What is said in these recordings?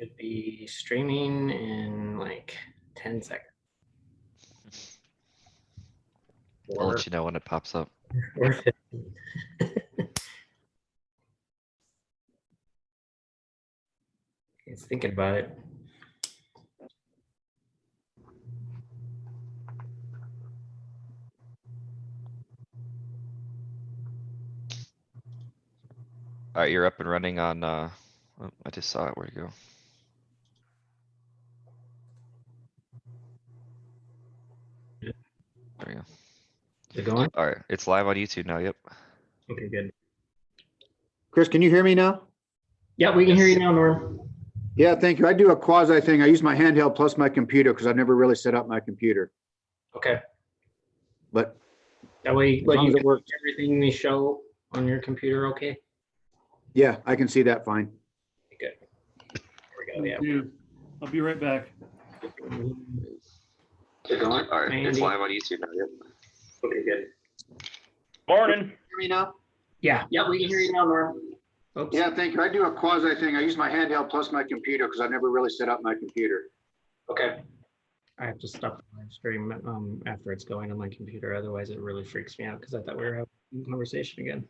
Should be streaming in like 10 seconds. I'll let you know when it pops up. Or 15. It's thinking about it. All right, you're up and running on, oh, I just saw it. Where'd it go? There we go. Is it going? All right, it's live on YouTube now. Yep. Okay, good. Chris, can you hear me now? Yeah, we can hear you now, Norm. Yeah, thank you. I do a quasi thing. I use my handheld plus my computer because I've never really set up my computer, Okay. but That way, as long as it works. everything we show on your computer, okay? Yeah, I can see that fine. Good. There we go. Yeah. Thank you. I'll be right back. Is it going? All right, it's Andy? live on YouTube now. Yep. Okay, good. Morning. Hear me now? Yeah, we can hear you now, Norm. Oops. Yeah, thank you. I do a quasi thing. I use my handheld plus my computer because I've never really set up my computer. Okay. I have to stop the live stream after it's going on my computer. Otherwise, it really freaks me out because I thought we were having a conversation again.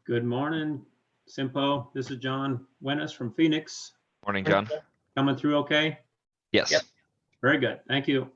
Good morning, CYMPO. This is John Wennis from Phoenix. Morning, John. Coming through okay? Yes. Yep. Very good. Thank you.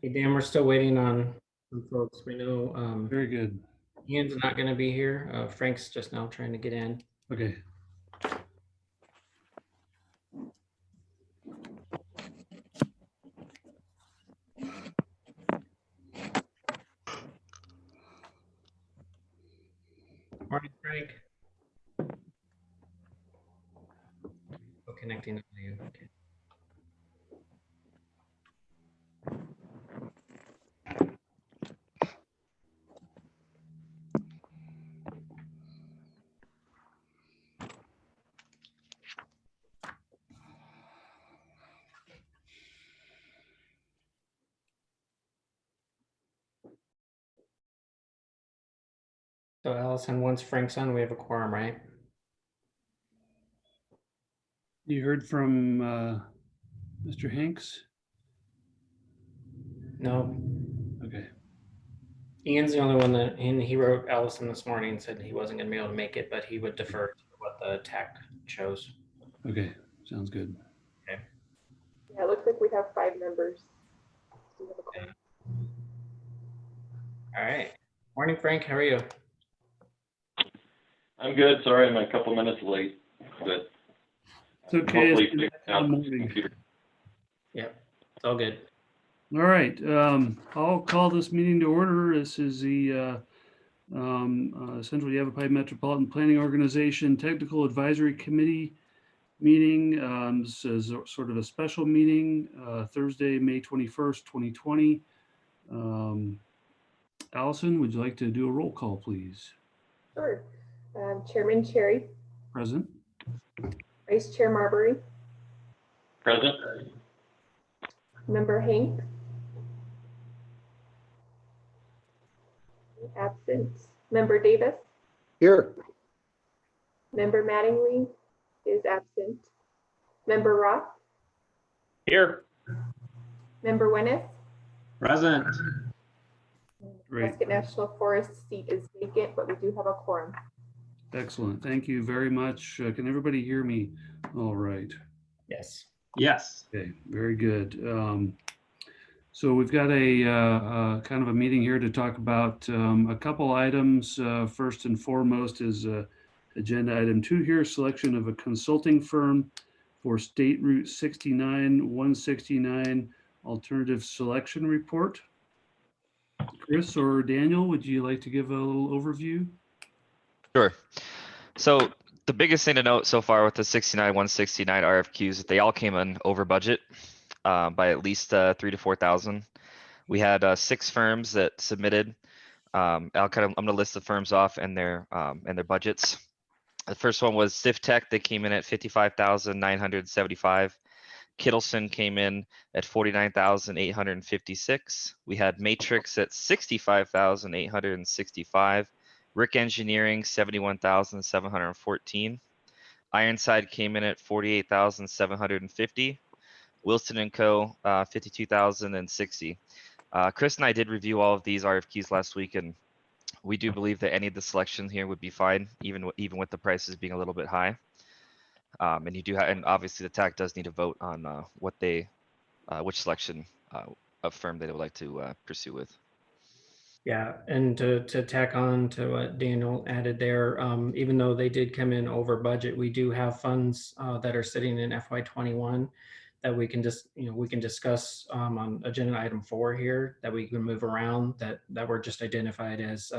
Hey, Dan, we're still waiting on some folks. We know Very good. Ian's not going to be here. Frank's just now trying to get in. Okay. Morning, Frank. Oh, connecting to you. Okay. So Allison, once Frank's on, we have a quorum, right? You heard from Mr. Hanks? No. Okay. Ian's the only one that, and he wrote Allison this morning and said he wasn't going to be able to make it, but he would defer to what the TAC chose. Okay. Sounds good. Okay. Yeah, it looks like we have 5 members. So we have a quorum. All right. Morning, Frank. How are you? I'm good. Sorry, I'm a couple minutes late, but It's okay. hopefully It's figuring out the morning. computer. Yep. It's all good. All right. I'll call this meeting to order. This is the Central Yavapai Metropolitan Planning Organization Technical Advisory Committee meeting. This is sort of a special meeting, Thursday, May 21st, 2020. Allison, would you like to do a roll call, please? Sure. Chairman Cherry, Present. Vice Chair Marbury, Present? Member Hanks, absent. Member Davis, Here. Member Mattingly is absent. Member Roth, Here. Member Winnis. Present. Great. Prescott National Forest seat is vacant, but we do have a quorum. Excellent. Thank you very much. Can everybody hear me? All right. Yes. Yes. Okay, very good. So we've got a kind of a meeting here to talk about a couple items. First and foremost is agenda item 2 here, selection of a consulting firm for State Route 69, 169 alternative selection report. Chris or Daniel, would you like to give a little overview? Sure. So the biggest thing to note so far with the 69, 169 RFQs, they all came in over budget by at least 3,000 to 4,000. We had 6 firms that submitted. I'm gonna list the firms off and their budgets. The first one was Tech. They came in at 55,975. Kittleson came in at 49,856. We had Matrix at 65,865. Rick Engineering, 71,714. Ironside came in at 48,750. Wilson and Co, 52,060. Chris and I did review all of these RFQs last week, and we do believe that any of the selections here would be fine, even with the prices being a little bit high. And you do have, and obviously the TAC does need to vote on which selection of firm they would like to pursue with. Yeah, and to tack on to what Daniel added there, even though they did come in over budget, we do have funds that are sitting in FY21 that we can just, we can discuss on agenda item 4 here, that we can move around, that were just identified as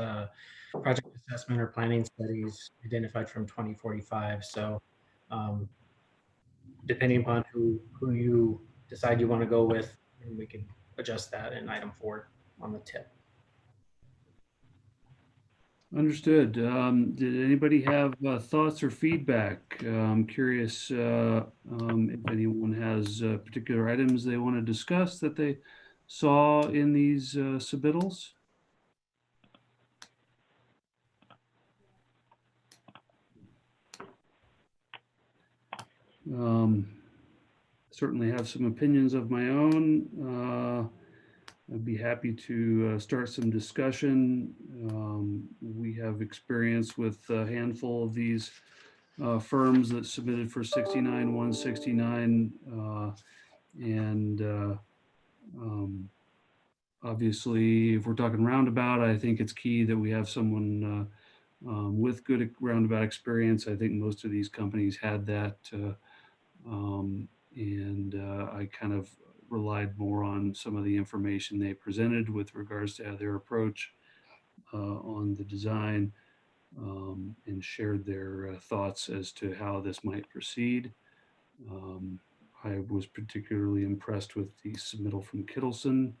project assessment or planning studies identified from 2045. So depending upon who you decide you want to go with, and we can adjust that in item 4 on the tip. Understood. Did anybody have thoughts or feedback? I'm curious if anyone has particular items they want to discuss that they saw in these submittals. Certainly have some opinions of my own. I'd be happy to start some discussion. We have experience with a handful of these firms that submitted for 69, 169. Obviously, if we're talking roundabout, I think it's key that we have someone with good roundabout experience. I think most of these companies had that. I kind of relied more on some of the information they presented with regards to their approach on the design, and shared their thoughts as to how this might proceed. I was particularly impressed with the submittal from Kittleson,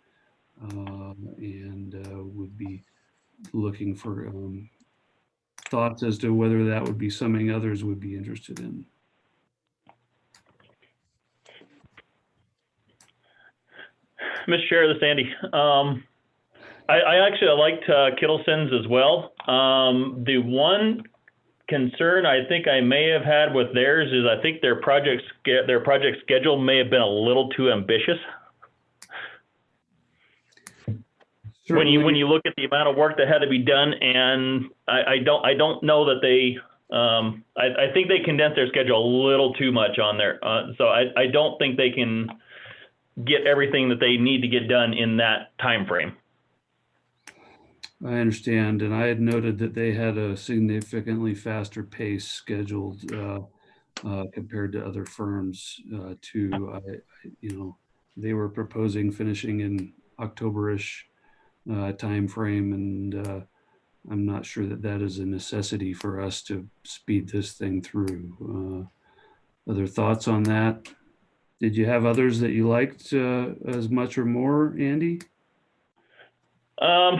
and would be looking for thoughts as to whether that would be something others would be interested in. Mr. Chair, this is Andy. I actually liked Kittleson's as well. The one concern I think I may have had with theirs is I think their project schedule may have been a little too ambitious. Certainly. When you look at the amount of work that had to be done, and I don't know that they I think they condensed their schedule a little too much on there. So I don't think they can get everything that they need to get done in that time frame. I understand, and I had noted that they had a significantly faster pace scheduled compared to other firms too. They were proposing finishing in October-ish time frame, and I'm not sure that that is a necessity for us to speed this thing through. Other thoughts on that? Did you have others that you liked as much or more, Andy? As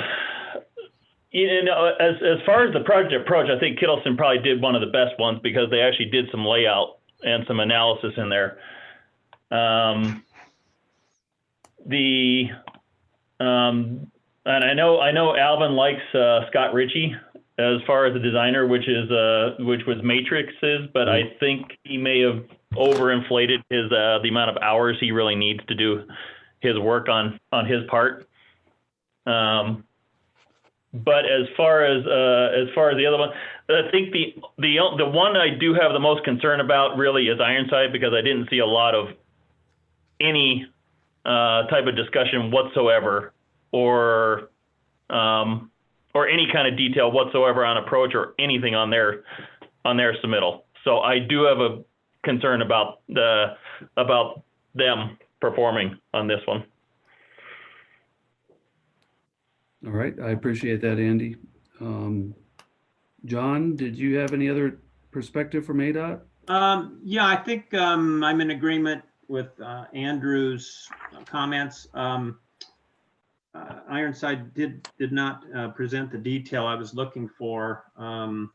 far as the project approach, I think Kittleson probably did one of the best ones because they actually did some layout and some analysis in there. And I know Alvin likes Scott Ritchie as far as the designer, which was Matrix's, but I think he may have overinflated his the amount of hours he really needs to do his work on his part. But as far as the other one, I think the one I do have the most concern about really is Ironside, because I didn't see a lot of any type of discussion whatsoever, or any kind of detail whatsoever on approach or anything on their submittal. So I do have a concern about them performing on this one. All right, I appreciate that, Andy. John, did you have any other perspective from ADOT? Yeah, I think I'm in agreement with Andrew's comments. Ironside did not present the detail I was looking for, and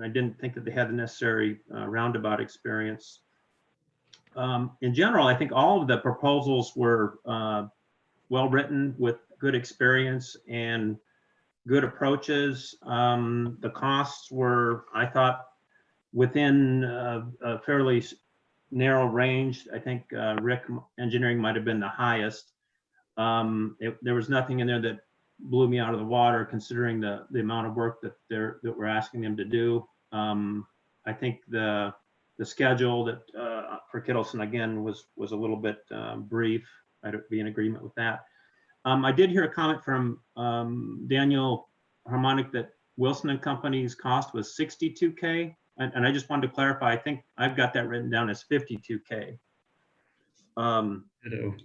I didn't think that they had the necessary roundabout experience. In general, I think all of the proposals were well written with good experience and good approaches. The costs were, I thought, within a fairly narrow range. I think Rick Engineering might have been the highest. There was nothing in there that blew me out of the water, considering the amount of work that we're asking them to do. I think the schedule that for Kittleson again was a little bit brief. I'd be in agreement with that. I did hear a comment from Daniel Harmonic that Wilson and Company's cost was $62K, and I just wanted to clarify. I think I've got that written down as $52K.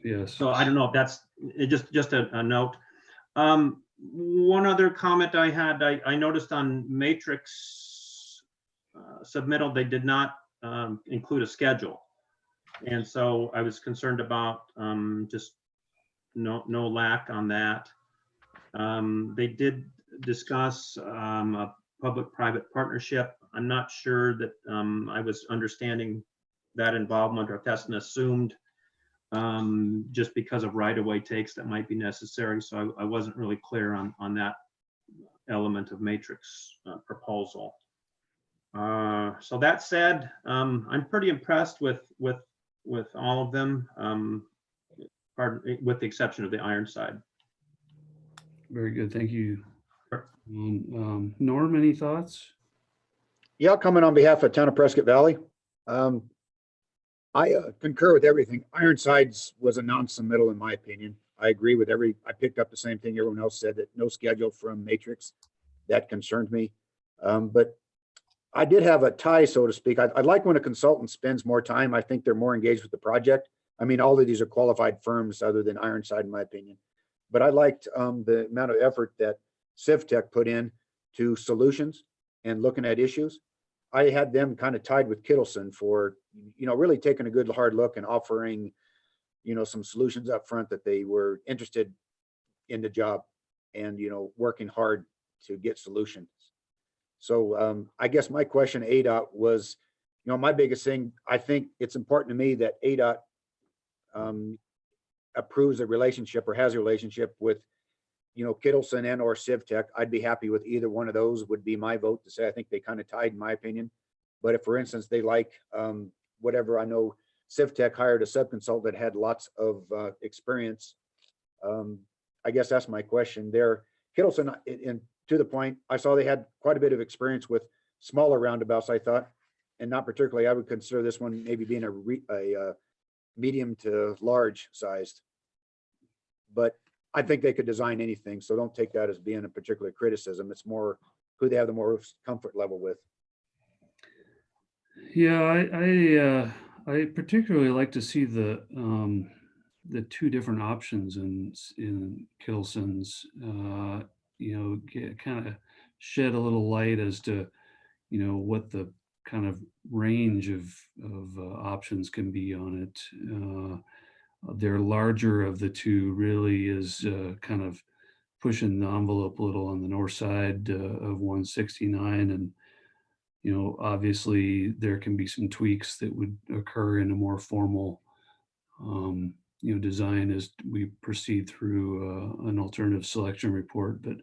Yes. So I don't know if that's just a note. One other comment I had, I noticed on Matrix submittal, they did not include a schedule. And so I was concerned about just no lack on that. They did discuss a public-private partnership. I'm not sure that I was understanding that involvement, or if that's an assumed just because of right-of-way takes that might be necessary. So I wasn't really clear on that element of Matrix proposal. So that said, I'm pretty impressed with all of them, with the exception of the Ironside. Very good, thank you. Norm, any thoughts? Yeah, I'll comment on behalf of Town of Prescott Valley. I concur with everything. Ironsides was a non-submittal in my opinion. I agree with I picked up the same thing everyone else said, that no schedule from Matrix. That concerned me. But I did have a tie, so to speak. I like when a consultant spends more time. I think they're more engaged with the project. I mean, all of these are qualified firms other than Ironside, in my opinion. But I liked the amount of effort that CivTech put in to solutions and looking at issues. I had them kind of tied with Kittleson for, really taking a good hard look and offering, some solutions up front that they were interested in the job and, working hard to get solutions. So I guess my question to ADOT was, my biggest thing, I think it's important to me that ADOT approves a relationship or has a relationship with, Kittleson and or CivTech. I'd be happy with either one of those, would be my vote to say. I think they kind of tied, in my opinion. But if, for instance, they like whatever, I know CivTech hired a subconsultant that had lots of experience. I guess that's my question there. Kittleson, and to the point, I saw they had quite a bit of experience with smaller roundabouts, I thought, and not particularly. I would consider this one maybe being a medium to large sized. But I think they could design anything, so don't take that as being a particular criticism. It's more who they have the more comfort level with. Yeah, I particularly like to see the two different options in Kittleson's. Kind of shed a little light as to what the kind of range of options can be on it. Their larger of the two really is kind of pushing the envelope a little on the north side of 169, and obviously there can be some tweaks that would occur in a more formal design as we proceed through an alternative selection report. But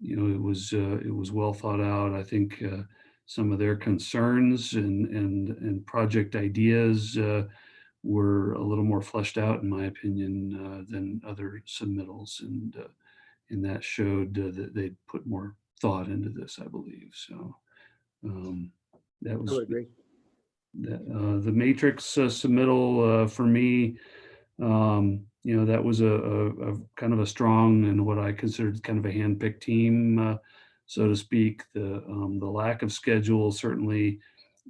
it was well thought out. I think some of their concerns and project ideas were a little more fleshed out, in my opinion, than other submittals, and that showed that they put more thought into this, I believe. So that I was would agree. the matrix submittal for me. That was a kind of a strong and what I considered kind of a handpicked team, so to speak. The lack of schedule certainly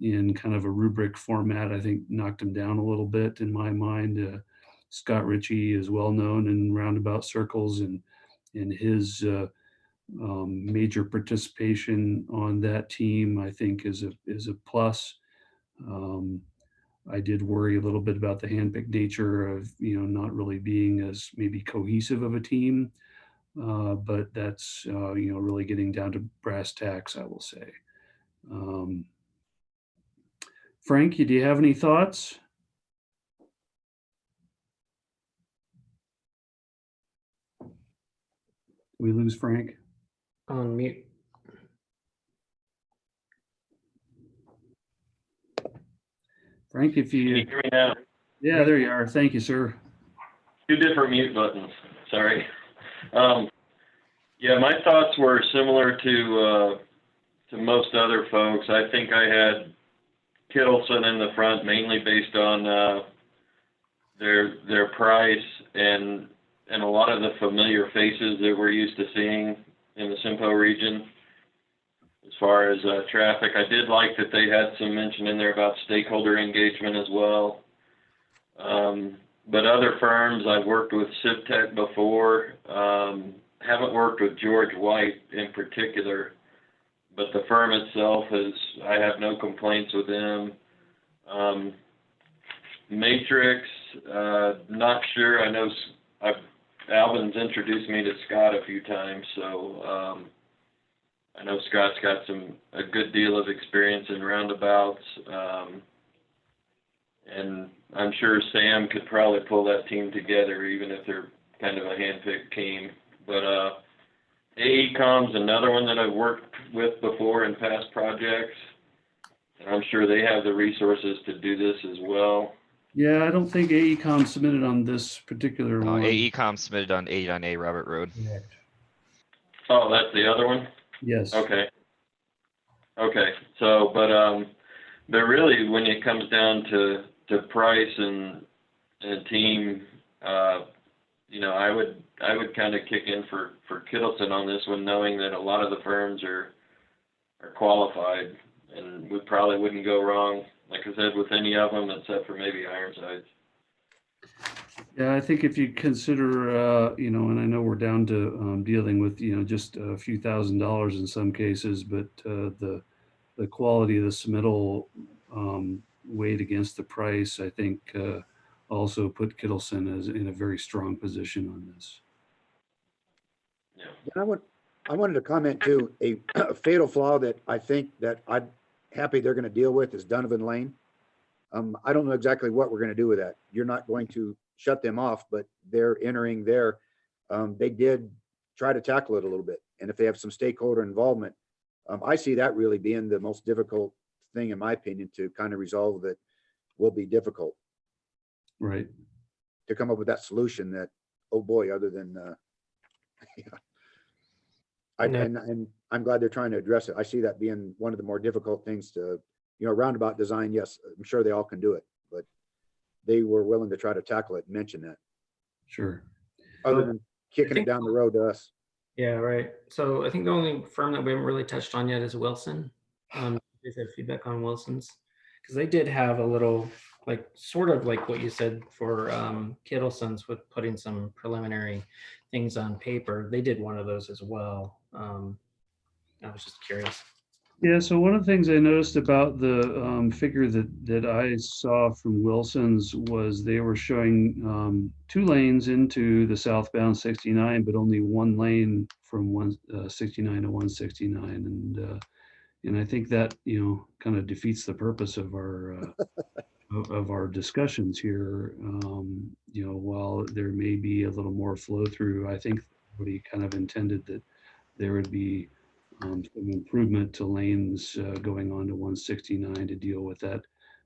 in kind of a rubric format, I think knocked him down a little bit in my mind. Scott Ritchie is well known in roundabout circles, and his major participation on that team, I think, is a plus. I did worry a little bit about the handpicked nature of, not really being as maybe cohesive of a team, but that's, really getting down to brass tacks, I will say. Frank, do you have any thoughts? We lose Frank. On mute. Frank, if Can you you, hear me now? yeah, there you are. Thank you, sir. Two different mute buttons. Sorry. Yeah, my thoughts were similar to most other folks. I think I had Kittleson in the front mainly based on their price and a lot of the familiar faces that we're used to seeing in the CYMPO region. As far as traffic, I did like that they had some mention in there about stakeholder engagement as well. But other firms, I've worked with CivTech before, haven't worked with George White in particular, but the firm itself I have no complaints with them. Matrix, not sure. I know Alvin's introduced me to Scott a few times, so I know Scott's got a good deal of experience in roundabouts, and I'm sure Sam could probably pull that team together, even if they're kind of a hand-picked team. But AECom's another one that I've worked with before in past projects, and I'm sure they have the resources to do this as well. Yeah, I don't think AECom submitted on this particular one. AECom submitted on 89A Robert Road. Oh, that's the other one? Yes. Okay. Okay. So, but really, when it comes down to price and team, I would kind of kick in for Kittleson on this one, knowing that a lot of the firms are qualified, and we probably wouldn't go wrong, like I said, with any of them except for maybe Ironsides. Yeah, I think if you consider, and I know we're down to dealing with, just a few $1,000s in some cases, but the quality of the submittal weighed against the price, I think also put Kittleson as in a very strong position on this. Yeah. And I wanted to comment too, a fatal flaw that I think that I'm happy they're going to deal with is Donovan Lane. I don't know exactly what we're going to do with that. You're not going to shut them off, but they're entering there. They did try to tackle it a little bit. And if they have some stakeholder involvement, I see that really being the most difficult thing, in my opinion, to kind of resolve that will be difficult. Right. To come up with that solution that, oh boy, other than, and I'm glad they're trying to address it. I see that being one of the more difficult things to, roundabout design. Yes, I'm sure they all can do it, but they were willing to try to tackle it and mention that. Sure. Other than kicking it down the road to us. Yeah, right. So I think the only firm that we haven't really touched on yet is Wilson. Is there feedback on Wilson's? Because they did have a little, sort of like what you said for Kittleson's with putting some preliminary things on paper. They did one of those as well. I was just curious. Yeah, so one of the things I noticed about the figure that I saw from Wilson's was they were showing 2 lanes into the southbound 69, but only 1 lane from 169 to 169, and I think that kind of defeats the purpose of our of our discussions here. While there may be a little more flow through, I think everybody kind of intended that there would be some improvement to lanes going on to 169 to deal with that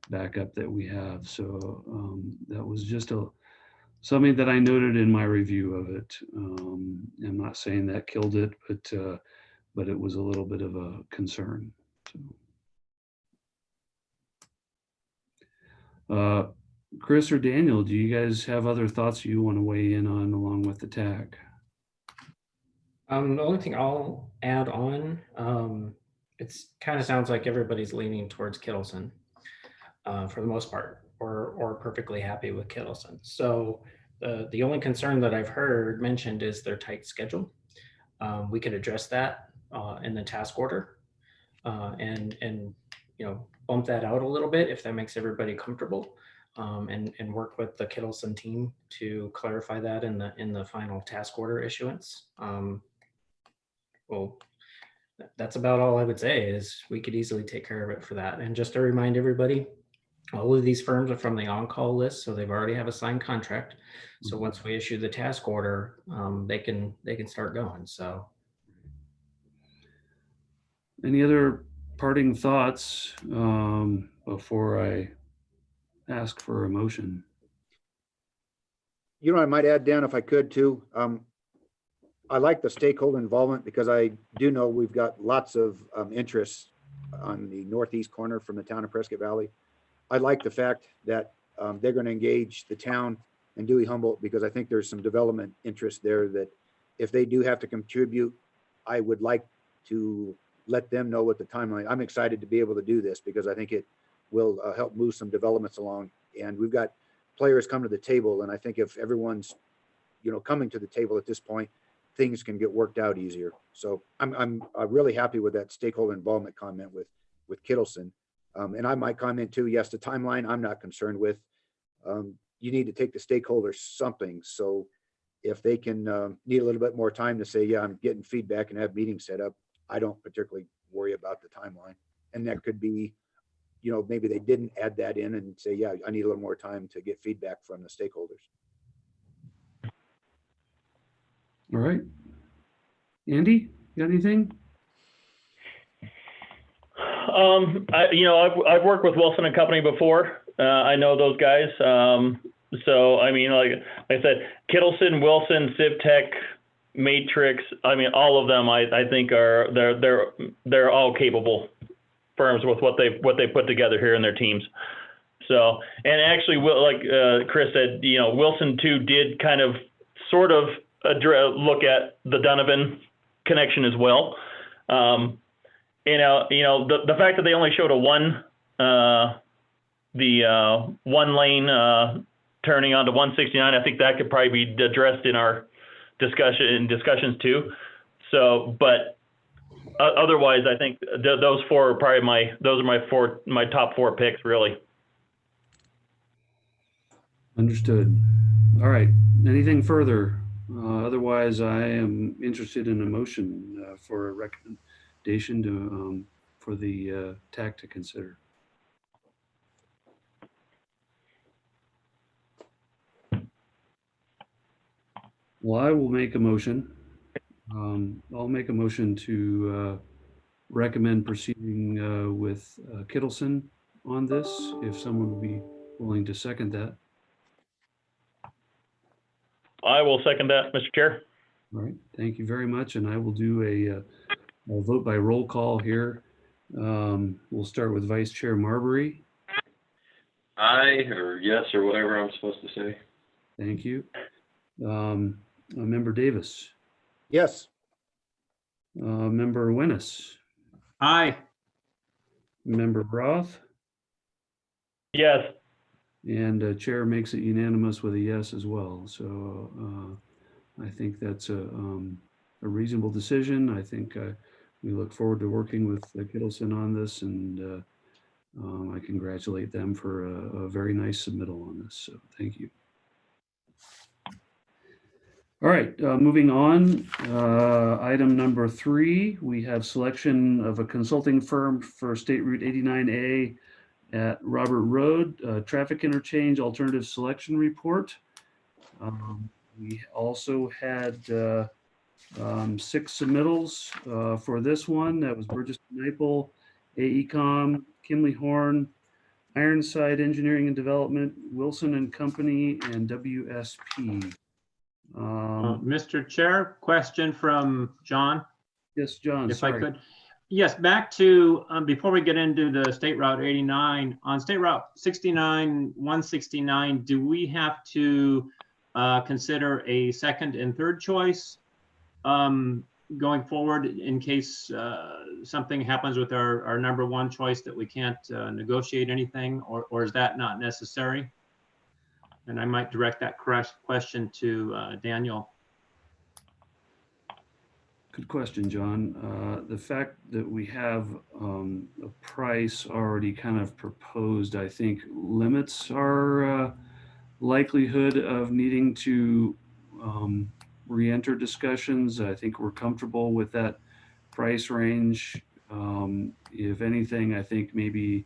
backup that we have. So that was just something that I noted in my review of it. I'm not saying that killed it, but it was a little bit of a concern. So, Chris or Daniel, do you guys have other thoughts you want to weigh in on along with the TAC? The only thing I'll add on, it's kind of sounds like everybody's leaning towards Kittleson for the most part, or perfectly happy with Kittleson. So the only concern that I've heard mentioned is their tight schedule. We could address that in the task order and bump that out a little bit if that makes everybody comfortable. And work with the Kittleson team to clarify that in the final task order issuance. Well, that's about all I would say is we could easily take care of it for that. And just to remind everybody, all of these firms are from the on-call list, so they've already have a signed contract. So once we issue the task order, they can start going. So, any other parting thoughts before I ask for a motion? I might add, Dan, if I could too. I like the stakeholder involvement because I do know we've got lots of interests on the northeast corner from the town of Prescott Valley. I like the fact that they're going to engage the town and Dewey Humboldt because I think there's some development interest there that if they do have to contribute, I would like to let them know what the timeline. I'm excited to be able to do this because I think it will help move some developments along. And we've got players come to the table. And I think if everyone's, coming to the table at this point, things can get worked out easier. So I'm really happy with that stakeholder involvement comment with Kittleson. And I might comment too, yes, the timeline I'm not concerned with. You need to take the stakeholders something. So if they can need a little bit more time to say, yeah, I'm getting feedback and have meetings set up, I don't particularly worry about the timeline. And that could be, maybe they didn't add that in and say, yeah, I need a little more time to get feedback from the stakeholders. All right. Andy, you got anything? I've worked with Wilson and Company before. I know those guys. So I mean, like I said, Kittleson, Wilson, CivTech, Matrix. I mean, all of them. I think they're all capable firms with what they put together here in their teams. So, and actually, like Chris said, Wilson too did kind of sort of look at the Donovan connection as well. The fact that they only showed one lane turning onto 169, I think that could probably be addressed in our discussions too. So, but otherwise, I think those four are probably my top four picks really. Understood. All right. Anything further? Otherwise, I am interested in a motion for a recommendation to for the TAC to consider. Well, I will make a motion. I'll make a motion to recommend proceeding with Kittleson on this, if someone would be willing to second that. I will second that, Mr. Chair. All right, thank you very much. And I will do a vote by roll call here. We'll start with Vice Chair Marbury. Aye, or yes, or whatever I'm supposed to say. Thank you. Member Davis. Yes. Member Winnis. Aye. Member Roth. Yes. And Chair makes it unanimous with a yes as well. So I think that's a reasonable decision. I think we look forward to working with Kittleson on this, and I congratulate them for a very nice submittal on this. So thank you. All right, moving on. Item number 3, we have selection of a consulting firm for State Route 89A at Robert Road, traffic interchange alternative selection report. We also had 6 submittals for this one. That was Burgess Maple, AECom, Kimley Horn, Ironside Engineering and Development, Wilson and Company, and WSP. Mr. Chair, question from John, Yes, John, if I sorry. could. Yes, back to, before we get into the State Route 89, on State Route 69, 169, do we have to consider a second and third choice going forward in case something happens with our number one choice that we can't negotiate anything, or is that not necessary? And I might direct that question to Daniel. Good question, John. The fact that we have a price already kind of proposed, I think, limits our likelihood of needing to re-enter discussions. I think we're comfortable with that price range. If anything, I think maybe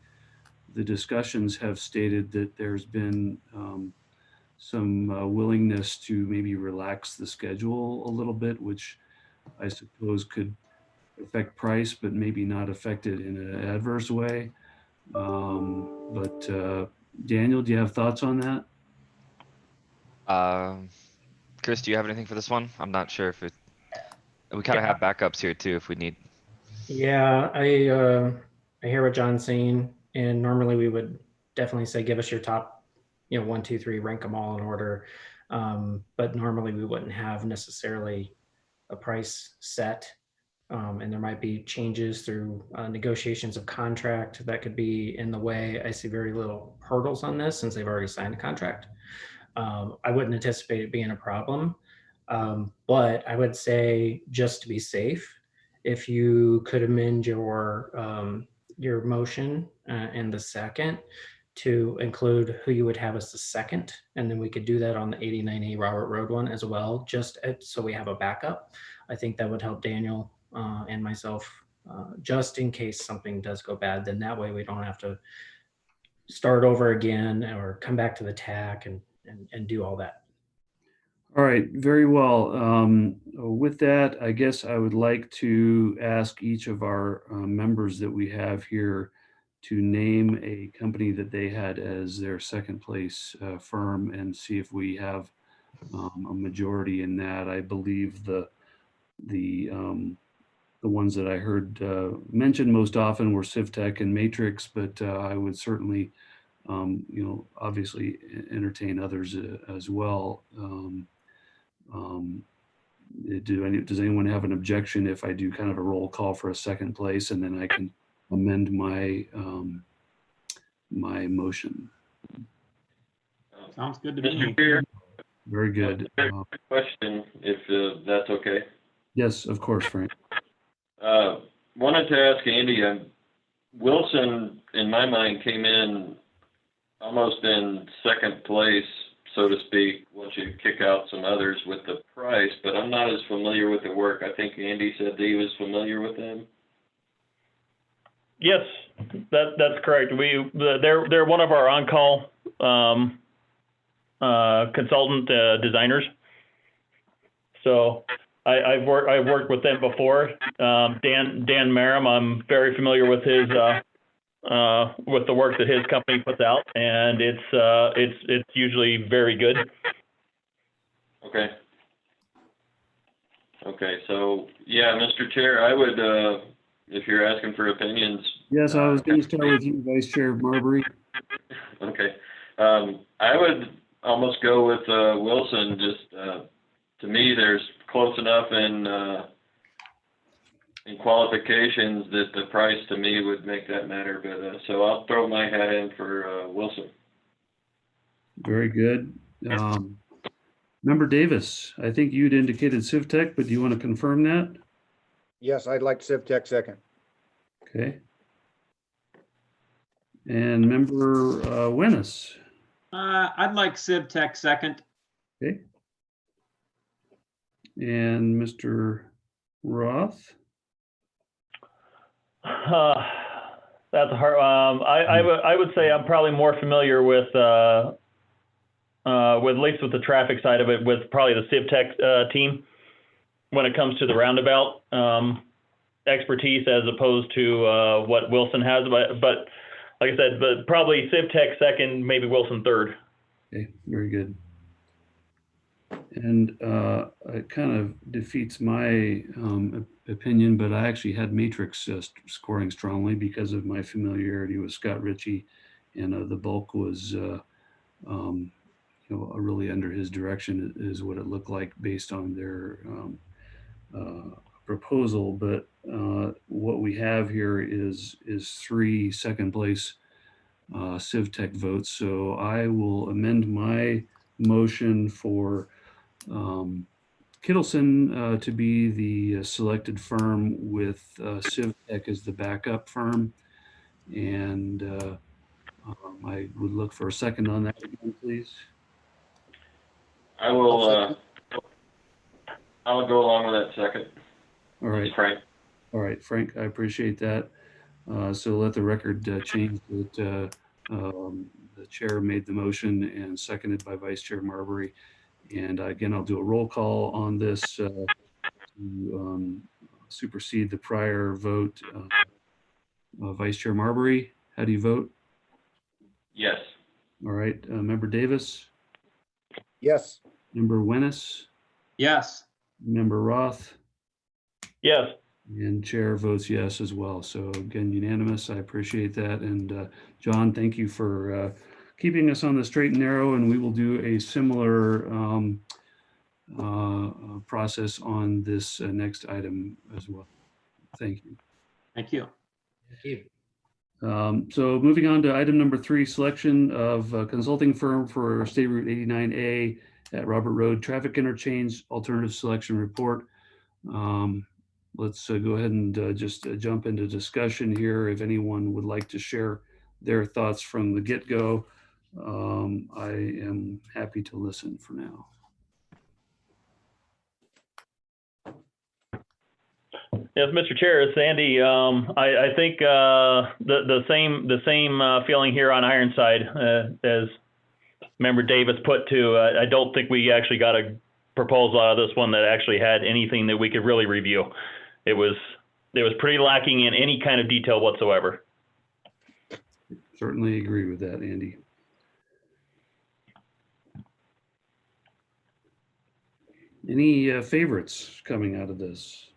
the discussions have stated that there's been some willingness to maybe relax the schedule a little bit, which I suppose could affect price, but maybe not affect it in an adverse way. Daniel, do you have thoughts on that? Chris, do you have anything for this one? I'm not sure if we kind of have backups here too if we need. Yeah, I hear what John's saying, and normally we would definitely say give us your top, 1, 2, 3, rank them all in order. But normally we wouldn't have necessarily a price set, and there might be changes through negotiations of contract that could be in the way. I see very little hurdles on this since they've already signed a contract. I wouldn't anticipate it being a problem, but I would say just to be safe, if you could amend your motion in the second to include who you would have as the second, and then we could do that on the 89A Robert Road one as well, just so we have a backup. I think that would help Daniel and myself, just in case something does go bad. Then that way we don't have to start over again or come back to the TAC and do all that. All right, very well. With that, I guess I would like to ask each of our members that we have here to name a company that they had as their second place firm and see if we have a majority in that. I believe the ones that I heard mentioned most often were CivTech and Matrix, but I would certainly, obviously entertain others as well. Does anyone have an objection if I do kind of a roll call for a second place, and then I can amend my my motion? Sounds good to me. Mr. Chair, Very good. question, if that's okay. Yes, of course, Frank. Wanted to ask Andy, Wilson, in my mind, came in almost in second place, so to speak, once you kick out some others with the price, but I'm not as familiar with the work. I think Andy said that he was familiar with them. Yes, that's correct. They're one of our on-call consultant designers. So I've worked with them before. Dan Merrim, I'm very familiar with his with the work that his company puts out, and it's usually very good. Okay. Okay, so yeah, Mr. Chair, I would, if you're asking for opinions. Yes, I was going to start with you, Vice Chair Marbury. Okay, I would almost go with Wilson. Just to me, there's close enough in qualifications that the price to me would make that matter. But so I'll throw my hat in for Wilson. Very good. Member Davis, I think you'd indicated CivTech, but do you want to confirm that? Yes, I'd like CivTech second. Okay. And Member Wennis. I'd like CivTech second. Okay. And Mr. Roth. That's a hard. I would say I'm probably more familiar with at least with the traffic side of it, with probably the CivTech team, when it comes to the roundabout expertise as opposed to what Wilson has. But like I said, but probably CivTech second, maybe Wilson third. Okay, very good. And it kind of defeats my opinion, but I actually had Matrix scoring strongly because of my familiarity with Scott Ritchie, and the bulk was, really under his direction is what it looked like based on their proposal. But what we have here is 3 second place CivTech votes. So I will amend my motion for Kittleson to be the selected firm with CivTech as the backup firm. And I would look for a second on that again, please. I'll go along with that second. All right. Thanks, Frank. All right, Frank, I appreciate that. So let the record change that the chair made the motion and seconded by Vice Chair Marbury. And again, I'll do a roll call on this to supersede the prior vote. Vice Chair Marbury, how do you vote? Yes. All right, Member Davis, Yes. Member Wennis, Yes. Member Roth, Yes. and Chair votes yes as well. So again, unanimous. I appreciate that. And John, thank you for keeping us on the straight and narrow. And we will do a similar process on this next item as well. Thank you. Thank you. Thank you. So moving on to item number 3, selection of a consulting firm for State Route 89A at Robert Road Traffic Interchange Alternative Selection Report. Let's go ahead and just jump into discussion here. If anyone would like to share their thoughts from the get-go, I am happy to listen for now. Yes, Mr. Chair, it's Andy. I think the same feeling here on Ironside as Member Davis put to. I don't think we actually got a proposal out of this one that actually had anything that we could really review. It was pretty lacking in any kind of detail whatsoever. Certainly agree with that, Andy. Any favorites coming out of this?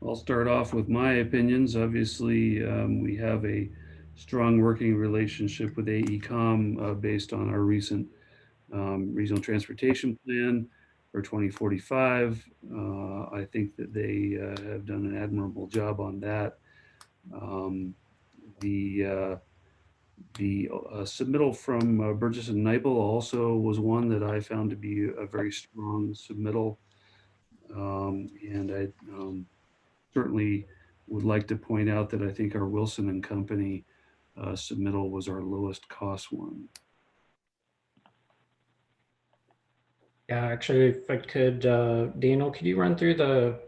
I'll start off with my opinions. Obviously, we have a strong working relationship with AECom based on our recent regional transportation plan for 2045. I think that they have done an admirable job on that. The submittal from Burgess and Neipel also was one that I found to be a very strong submittal. And I certainly would like to point out that I think our Wilson and Company submittal was our lowest cost one. Yeah, actually, if I could, Daniel, could you run through the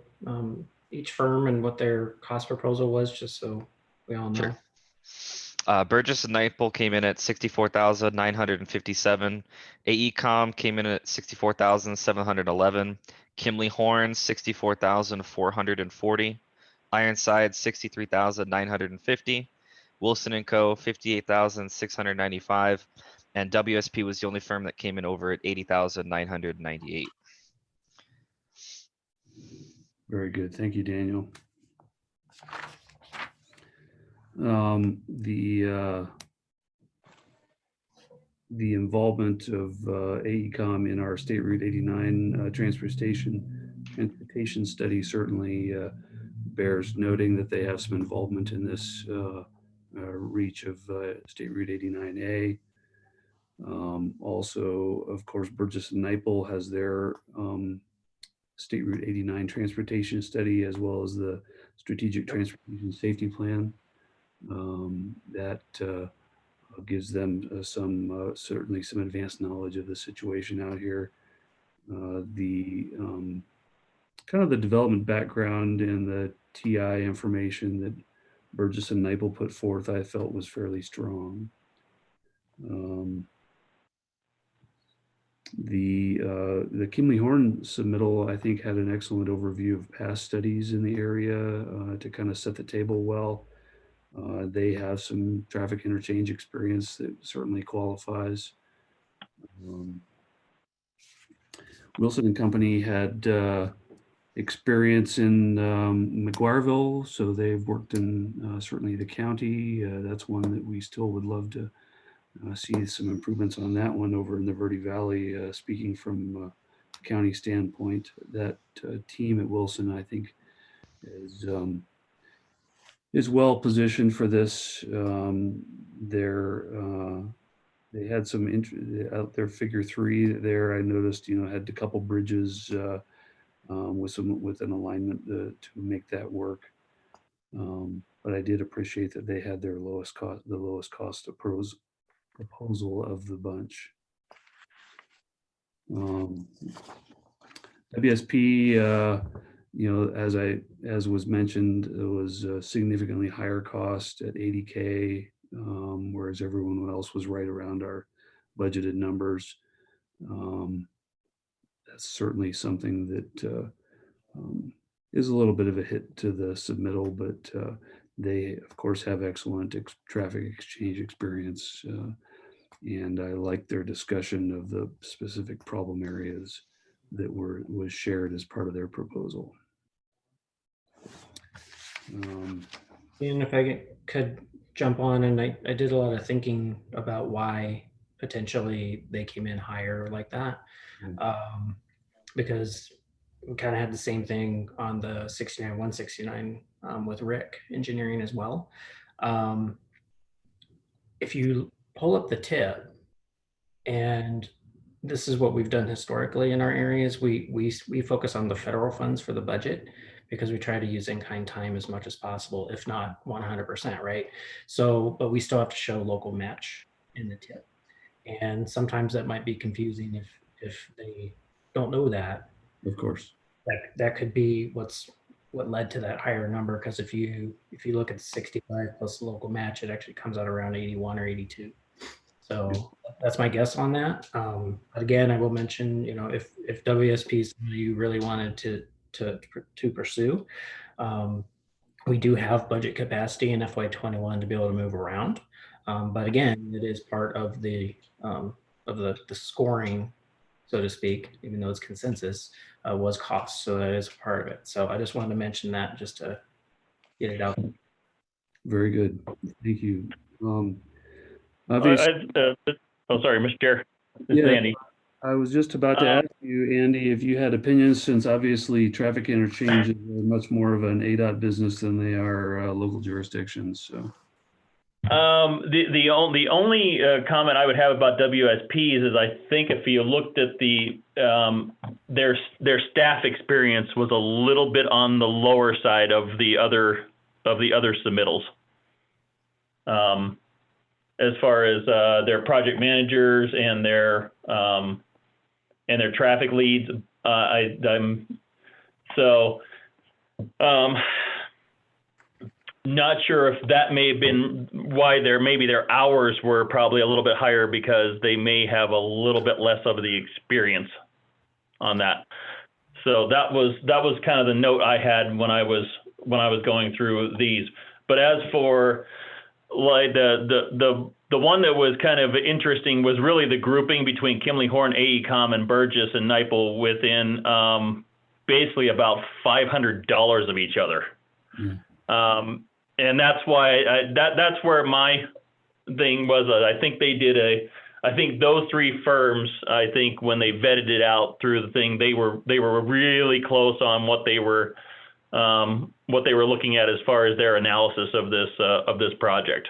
each firm and what their cost proposal was, just so we all know? Sure. Burgess and Neipel came in at 64,957. AECom came in at 64,711. Kimley Horn 64,440. Ironside 63,950. Wilson and Co 58,695. And WSP was the only firm that came in over at 80,998. Very good. Thank you, Daniel. The involvement of AECom in our State Route 89 transportation study certainly bears noting that they have some involvement in this reach of State Route 89A. Also, of course, Burgess and Neipel has their State Route 89 transportation study, as well as the Strategic Transportation Safety Plan. That gives them certainly some advanced knowledge of the situation out here. The kind of the development background and the TI information that Burgess and Neipel put forth, I felt was fairly strong. The Kimley Horn submittal, I think, had an excellent overview of past studies in the area to kind of set the table well. They have some traffic interchange experience that certainly qualifies. Wilson and Company had experience in McGuireville, so they've worked in certainly the county. That's one that we still would love to see some improvements on that one over in the Verde Valley. Speaking from a county standpoint, that team at Wilson, I think, is well positioned for this. They had some out there. Figure 3 there, I noticed, had a couple bridges with an alignment to make that work. But I did appreciate that they had their lowest cost proposal of the bunch. WSP, as was mentioned, it was a significantly higher cost at $80K, whereas everyone else was right around our budgeted numbers. That's certainly something that is a little bit of a hit to the submittal, but they, of course, have excellent traffic exchange experience. And I like their discussion of the specific problem areas that was shared as part of their proposal. And if I could jump on, and I did a lot of thinking about why potentially they came in higher like that, because we kind of had the same thing on the 69-169 with Rick Engineering as well. If you pull up the tip, and this is what we've done historically in our areas, we focus on the federal funds for the budget because we try to use in-kind time as much as possible, if not 100%, right? So, but we still have to show local match in the tip. And sometimes that might be confusing if they don't know that. Of course. That could be what led to that higher number, because if you look at 65 plus local match, it actually comes out around 81 or 82. So that's my guess on that. But again, I will mention, if WSP is something you really wanted to pursue, we do have budget capacity in FY21 to be able to move around. But again, it is part of the scoring, so to speak, even though it's consensus, was cost. So that is part of it. So I just wanted to mention that just to get it out. Very good. Thank you. Sorry, Mr. Chair. This is Andy. I was just about to ask you, Andy, if you had opinions, since obviously traffic interchanges are much more of an ADOT business than they are local jurisdictions. So. The only comment I would have about WSPs is I think if you looked at their staff experience was a little bit on the lower side of the other submittals. As far as their project managers and their traffic leads, not sure if that may have been why their hours were probably a little bit higher, because they may have a little bit less of the experience on that. So that was kind of the note I had when I was going through these. But as for like the one that was kind of interesting was really the grouping between Kimley Horn, AECom, and Burgess and NIPL within basically about $500 of each other. And that's why that's where my thing was. I think I think those three firms, I think when they vetted it out through the thing, they were really close on what they were looking at as far as their analysis of this project.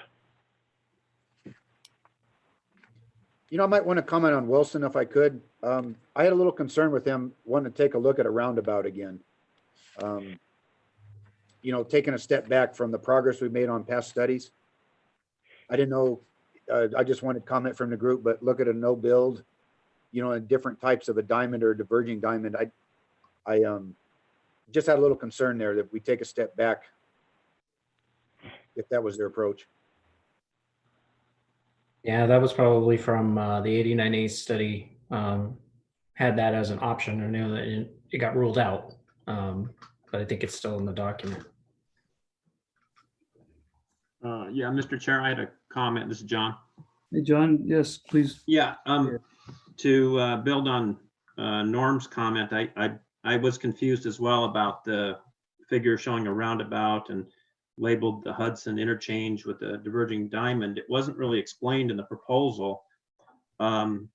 I might want to comment on Wilson if I could. I had a little concern with him wanting to take a look at a roundabout again. Taking a step back from the progress we've made on past studies. I didn't know, I just wanted comment from the group, but look at a no build, in different types of a diamond or a diverging diamond. I just had a little concern there that we take a step back if that was their approach. Yeah, that was probably from the 89A study had that as an option. I know that it got ruled out, but I think it's still in the document. Yeah, Mr. Chair, I had a comment. This is John. Hey, John, yes, please. Yeah, to build on Norm's comment, I was confused as well about the figure showing a roundabout and labeled the Hudson interchange with a diverging diamond. It wasn't really explained in the proposal.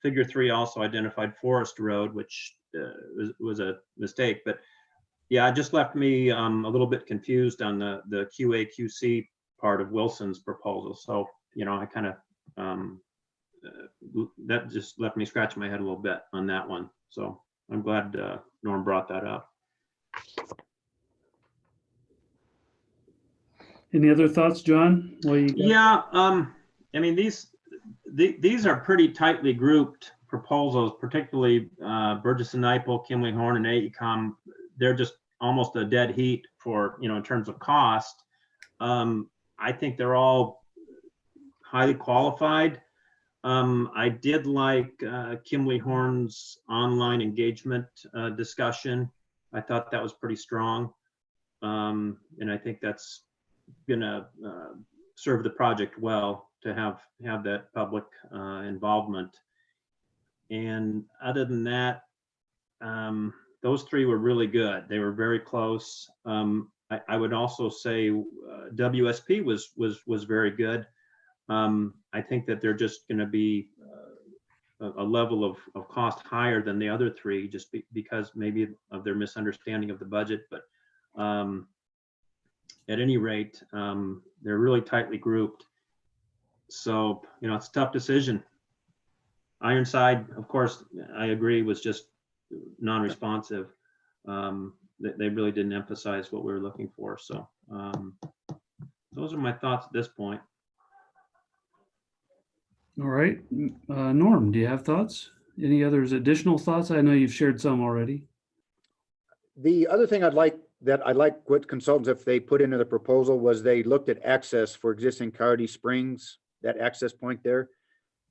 Figure 3 also identified Forest Road, which was a mistake, but yeah, it just left me a little bit confused on the QA/QC part of Wilson's proposal. So, you know, I kind of, that just left me scratching my head a little bit on that one. So I'm glad Norm brought that up. Any other thoughts, John? Yeah, I mean, these are pretty tightly grouped proposals, particularly Burgess and Nyepel, Kimley Horn, and AECOM. They're just almost a dead heat for, you know, in terms of cost. I think they're all highly qualified. I did like Kimley Horn's online engagement discussion. I thought that was pretty strong. And I think that's gonna serve the project well to have that public involvement. And other than that, those three were really good. They were very close. I would also say WSP was very good. I think that they're just going to be a level of cost higher than the other three, just because maybe of their misunderstanding of the budget. But at any rate, they're really tightly grouped. So, you know, it's a tough decision. Ironside, of course, I agree, was just non-responsive. They really didn't emphasize what we were looking for. So those are my thoughts at this point. All right. Norm, do you have thoughts? Any others additional thoughts? I know you've shared some already. The other thing I like what consultants, if they put into the proposal, was they looked at access for existing Coyote Springs, that access point there.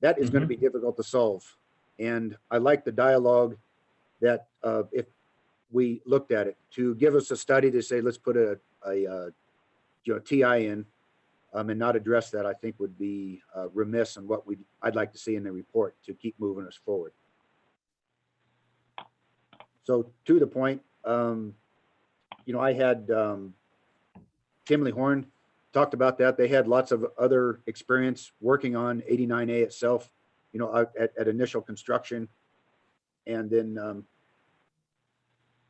That is going to be difficult to solve. And I like the dialogue that if we looked at it, to give us a study to say, let's put a TI in and not address that, I think would be remiss in what I'd like to see in the report to keep moving us forward. So to the point, you know, I had Kimley Horn talked about that. They had lots of other experience working on 89A itself, you know, at initial construction. And then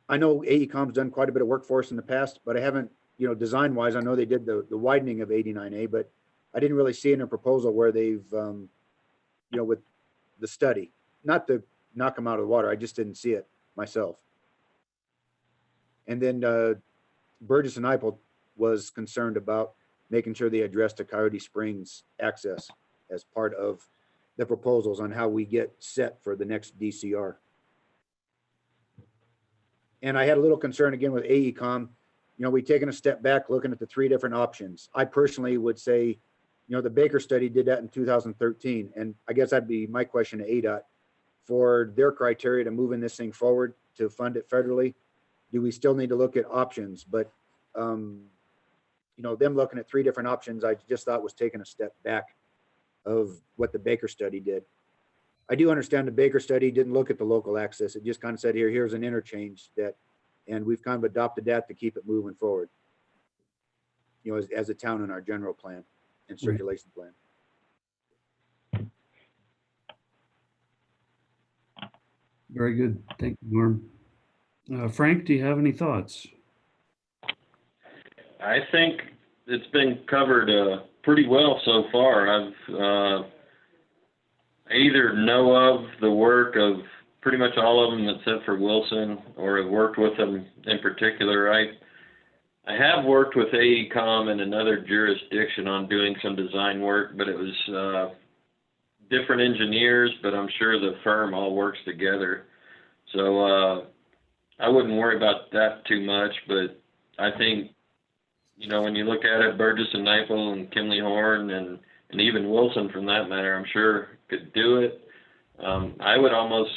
I know AECOM's done quite a bit of work for us in the past, but I haven't, you know, design wise, I know they did the widening of 89A, but I didn't really see in a proposal where they've, you know, with the study, not to knock them out of the water. I just didn't see it myself. And then Burgess and Nyepel was concerned about making sure they addressed the Coyote Springs access as part of the proposals on how we get set for the next DCR. And I had a little concern again with AECOM. You know, we've taken a step back looking at the three different options. I personally would say, you know, the Baker study did that in 2013. And I guess that'd be my question to ADOT for their criteria to moving this thing forward to fund it federally. Do we still need to look at options? But, you know, them looking at three different options, I just thought was taking a step back of what the Baker study did. I do understand the Baker study didn't look at the local access. It just kind of said, here's an interchange that, and we've kind of adopted that to keep it moving forward, you know, as a town in our general plan and circulation plan. Very good. Thank you, Norm. Frank, do you have any thoughts? I think it's been covered pretty well so far. I either know of the work of pretty much all of them except for Wilson, or have worked with them in particular. I have worked with AECOM in another jurisdiction on doing some design work, but it was different engineers, but I'm sure the firm all works together. So I wouldn't worry about that too much, but I think, you know, when you look at it, Burgess and Nyepel and Kimley Horn and even Wilson, from that matter, I'm sure could do it. I would almost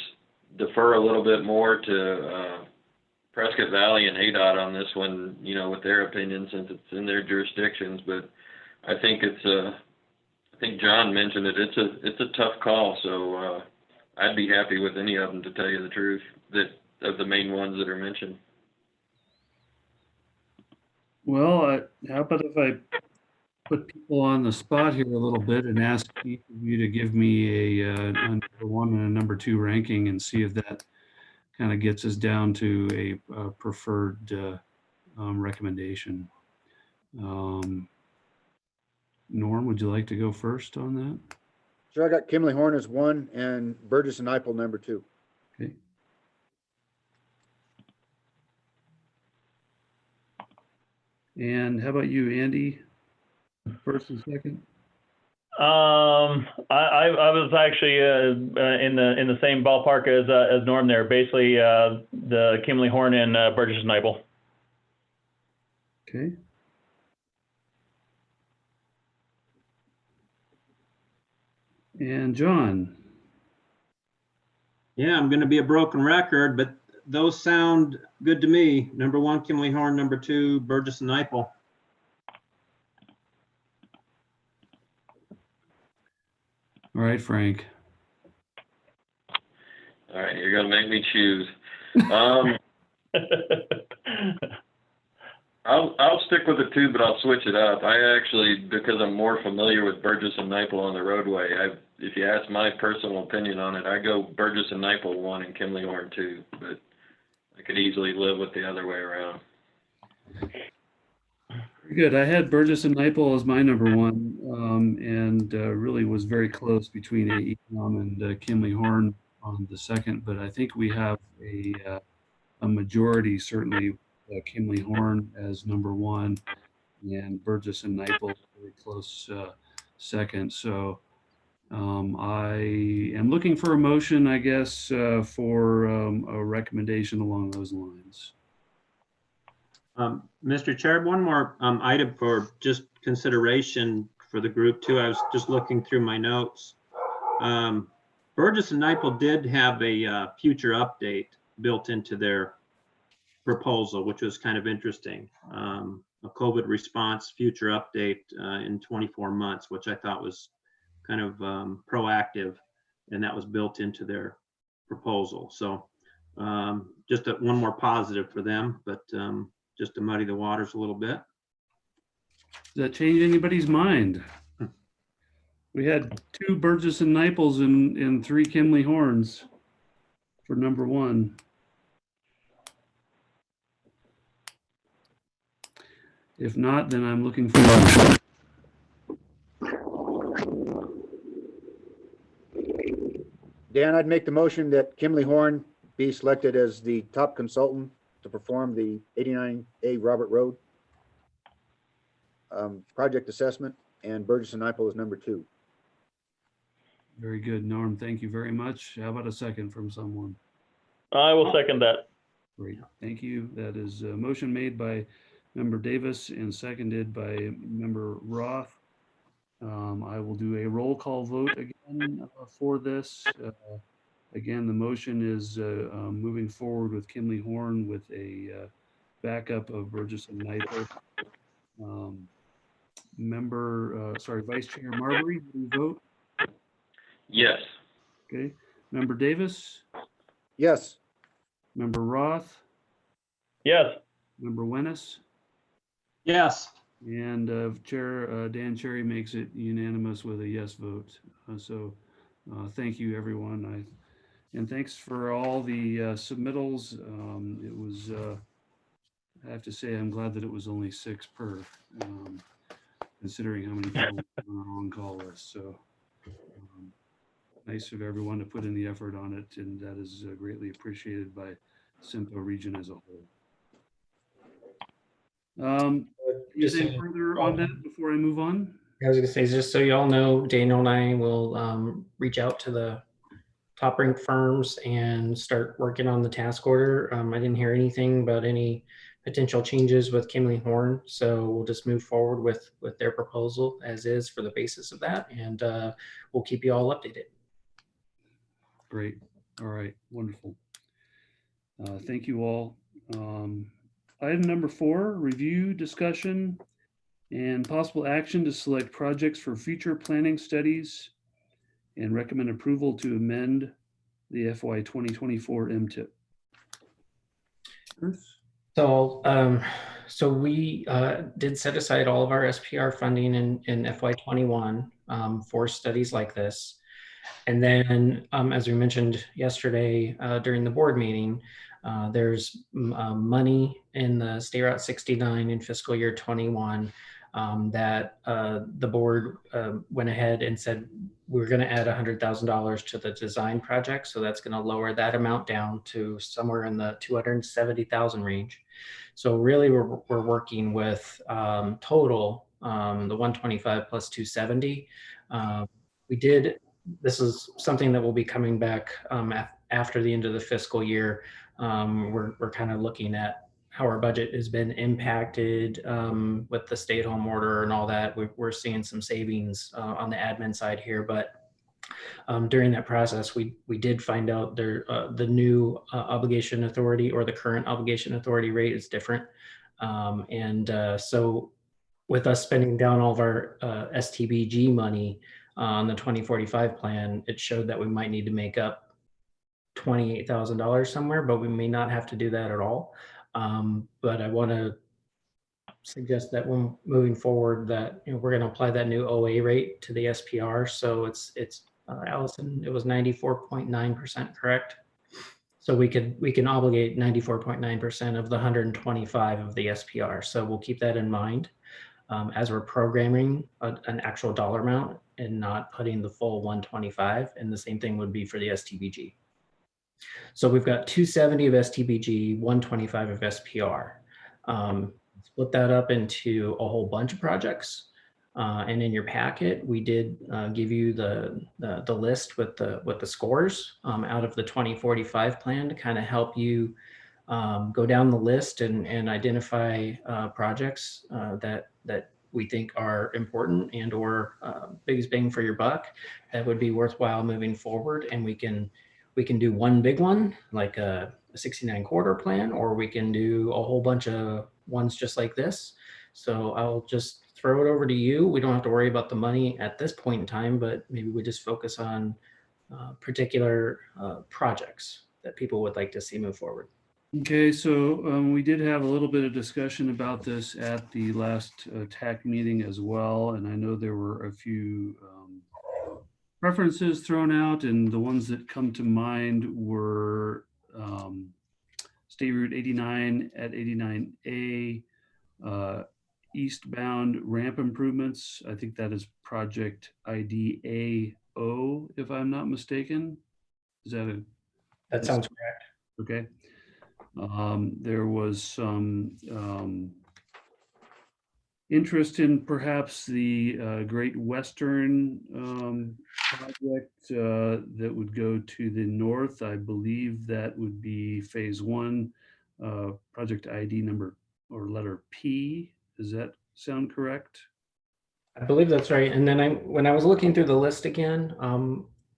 defer a little bit more to Prescott Valley and ADOT on this one, you know, with their opinion since it's in their jurisdictions. But I think I think John mentioned it. It's a tough call. So I'd be happy with any of them, to tell you the truth, that of the main ones that are mentioned. Well, how about if I put people on the spot here a little bit and ask each of you to give me a number 1 and a number 2 ranking and see if that kind of gets us down to a preferred recommendation. Norm, would you like to go first on that? Sure, I got Kimley Horn as 1 and Burgess and Eipel number 2. Okay. And how about you, Andy? First and second? I was actually in the same ballpark as Norm there. Basically, the Kimley Horn and Burgess and Eipel. Okay. And John? Yeah, I'm going to be a broken record, but those sound good to me. Number 1, Kimley Horn. Number 2, Burgess and Eipel. All right, Frank. All right, you're gonna make me choose. I'll stick with the 2, but I'll switch it up. I actually, because I'm more familiar with Burgess and Eipel on the roadway, if you ask my personal opinion on it, I go Burgess and Eipel 1 and Kimley Horn 2, but I could easily live with the other way around. Very good. I had Burgess and Eipel as my number 1, and really was very close between Ecom and Kimley Horn on the second, but I think we have a majority, certainly Kimley Horn as number 1 and Burgess and Eipel very close second. So I am looking for a motion, I guess, for a recommendation along those lines. Mr. Chair, one more item for just consideration for the group too. I was just looking through my notes. Burgess and Eipel did have a future update built into their proposal, which was kind of interesting. A COVID response future update in 24 months, which I thought was kind of proactive, and that was built into their proposal. So just one more positive for them, but just to muddy the waters a little bit. Does that change anybody's mind? We had 2 Burgess and Eipels and 3 Kimley Horns for number 1. If not, then I'm looking for motion. Dan, I'd make the motion that Kimley Horn be selected as the top consultant to perform the 89A Robert Road project assessment, and Burgess and Eipel is number 2. Very good, Norm. Thank you very much. How about a second from someone? I will second that. Great. Thank you. That is a motion made by Member Davis and seconded by Member Roth. I will do a roll call vote again for this. Again, the motion is moving forward with Kimley Horn with a backup of Burgess and Eipel. Vice Chair Marbury, do you vote? Yes. Okay. Member Davis? Yes. Member Roth? Yes. Member Wennis? Yes. And Chair Dan Cherry makes it unanimous with a yes vote. Thank you, everyone. And thanks for all the submittals. It was, I have to say, I'm glad that it was only 6 per, considering how many people on our on-call list. So nice of everyone to put in the effort on it, and that is greatly appreciated by CYMPO region as a whole. Anything further on that before I move on? I was gonna say, just so you all know, Daniel and I will reach out to the top ranked firms and start working on the task order. I didn't hear anything about any potential changes with Kimley Horn, so we'll just move forward with their proposal as is for the basis of that, and we'll keep you all updated. Great. All right, wonderful. Thank you all. Item number 4, review, discussion, and possible action to select projects for future planning studies and recommend approval to amend the FY 2024 MTIP. Chris? So we did set aside all of our SPR funding in FY21 for studies like this. And then, as we mentioned yesterday during the board meeting, there's money in the State Route 69 in fiscal year 21 that the board went ahead and said we're going to add $100,000 to the design project. So that's going to lower that amount down to somewhere in the 270,000 range. So really, we're working with total the 125 plus 270. This is something that will be coming back after the end of the fiscal year. We're kind of looking at how our budget has been impacted with the stay-at-home order and all that. We're seeing some savings on the admin side here, but during that process, we did find out the new obligation authority or the current obligation authority rate is different. So with us spending down all of our STBG money on the 2045 plan, it showed that we might need to make up $28,000 somewhere, but we may not have to do that at all. But I want to suggest that when moving forward that we're going to apply that new OA rate to the SPR. So it's Allison, it was 94.9%, correct? So we can obligate 94.9% of the 125 of the SPR. So we'll keep that in mind as we're programming an actual dollar amount and not putting the full 125. And the same thing would be for the STBG. So we've got 270 of STBG, 125 of SPR. Split that up into a whole bunch of projects. And in your packet, we did give you the list with the scores out of the 2045 plan to kind of help you go down the list and identify projects that we think are important and or biggest bang for your buck that would be worthwhile moving forward. And we can do one big one like a 69 corridor plan, or we can do a whole bunch of ones just like this. So I'll just throw it over to you. We don't have to worry about the money at this point in time, but maybe we just focus on particular projects that people would like to see move forward. Okay, so we did have a little bit of discussion about this at the last TAC meeting as well. And I know there were a few references thrown out, and the ones that come to mind were State Route 89 at 89A, eastbound ramp improvements. I think that is project ID AO, if I'm not mistaken. Is that That sounds correct. Okay. There was some interest in perhaps the Great Western project that would go to the north. I believe that would be phase 1, project ID number or letter P. Does that sound correct? I believe that's right. And then when I was looking through the list again,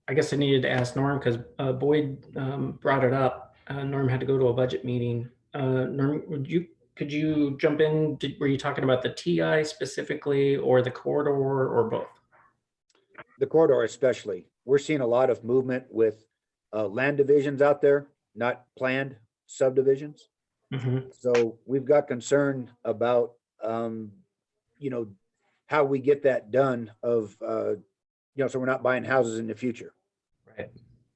I guess I needed to ask Norm because Boyd brought it up. Norm had to go to a budget meeting. Norm, could you jump in? Were you talking about the TI specifically or the corridor or both? The corridor especially. We're seeing a lot of movement with land divisions out there, not planned subdivisions. Mm-hmm. So we've got concern about, how we get that done of, so we're not buying houses in the future. Right.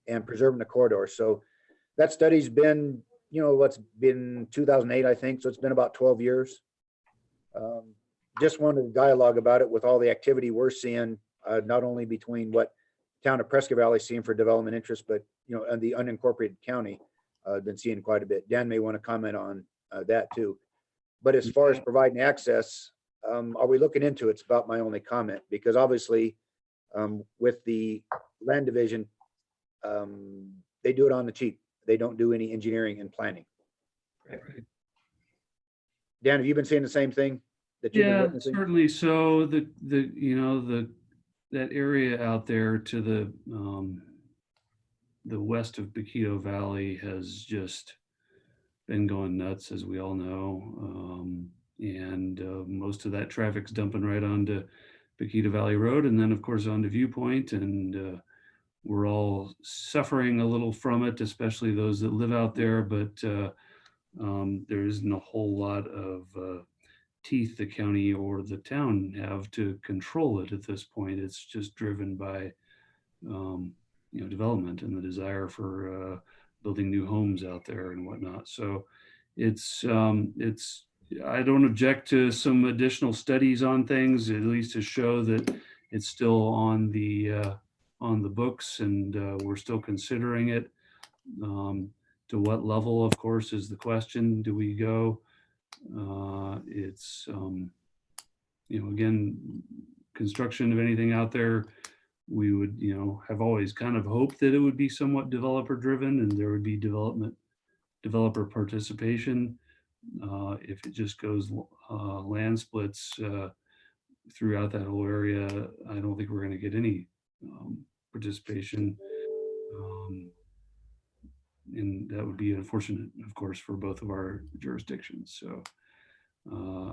And preserving the corridor. So that study's been, what's been 2008, I think. So it's been about 12 years. Just wanted to dialogue about it with all the activity we're seeing, not only between what town of Prescott Valley is seeing for development interest, but, and the unincorporated county been seeing quite a bit. Dan may want to comment on that too. But as far as providing access, are we looking into it? It's about my only comment, because obviously with the land division, they do it on the cheap. They don't do any engineering and planning. Right. Dan, have you been seeing the same thing that you've been Yeah, witnessing? certainly. So that area out there to the west of Paquito Valley has just been going nuts, as we all know. Most of that traffic's dumping right onto Paquito Valley Road, and then of course onto Viewpoint, and we're all suffering a little from it, especially those that live out there, but there isn't a whole lot of teeth the county or the town have to control it at this point. It's just driven by development and the desire for building new homes out there and whatnot. So it's I don't object to some additional studies on things, at least to show that it's still on the books, and we're still considering it. To what level, of course, is the question. Do we go? It's again, construction of anything out there, we would have always kind of hoped that it would be somewhat developer driven and there would be developer participation. If it just goes land splits throughout that whole area, I don't think we're going to get any participation. And that would be unfortunate, of course, for both of our jurisdictions. So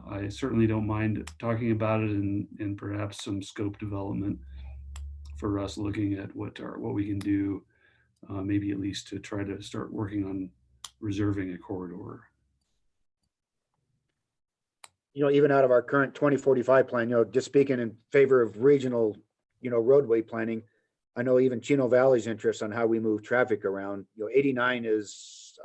I certainly don't mind talking about it and perhaps some scope development for us, looking at what we can do, maybe at least to try to start working on reserving a corridor. Even out of our current 2045 plan, just speaking in favor of regional, roadway planning, I know even Chino Valley's interest on how we move traffic around, 89 is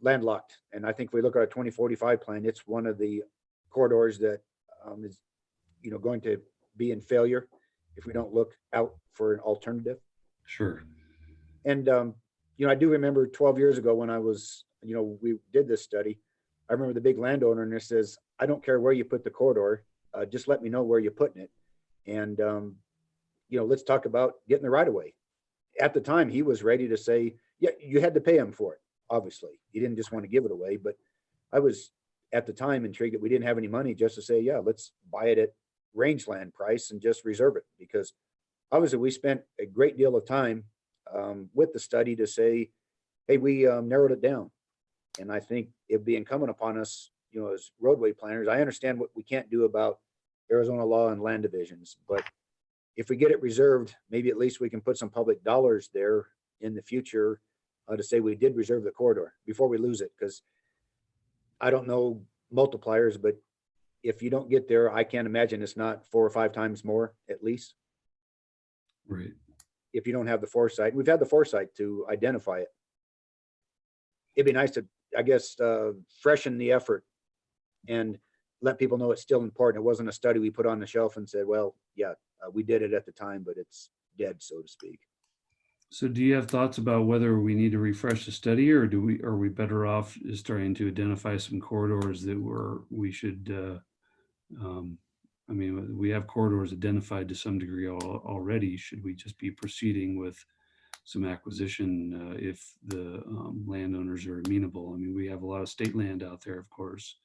landlocked. And I think if we look at our 2045 plan, it's one of the corridors that is, going to be in failure if we don't look out for an alternative. Sure. And, I do remember 12 years ago when I was, we did this study, I remember the big landowner and it says, I don't care where you put the corridor, just let me know where you're putting it. And, let's talk about getting the right of way. At the time, he was ready to say, yeah, you had to pay him for it. Obviously, he didn't just want to give it away, but I was at the time intrigued that we didn't have any money just to say, yeah, let's buy it at rangeland price and just reserve it. Because obviously we spent a great deal of time with the study to say, hey, we narrowed it down. And I think it'd be incumbent upon us, as roadway planners. I understand what we can't do about Arizona law and land divisions, but if we get it reserved, maybe at least we can put some public dollars there in the future to say we did reserve the corridor before we lose it. Because I don't know multipliers, but if you don't get there, I can't imagine it's not 4 or 5 times more at least. Right. If you don't have the foresight, we've had the foresight to identify it. It'd be nice to, I guess, freshen the effort and let people know it's still important. It wasn't a study we put on the shelf and said, well, yeah, we did it at the time, but it's dead, so to speak. So do you have thoughts about whether we need to refresh the study, or are we better off just starting to identify some corridors that we should, I mean, we have corridors identified to some degree already. Should we just be proceeding with some acquisition if the landowners are amenable? I mean, we have a lot of state land out there, of course,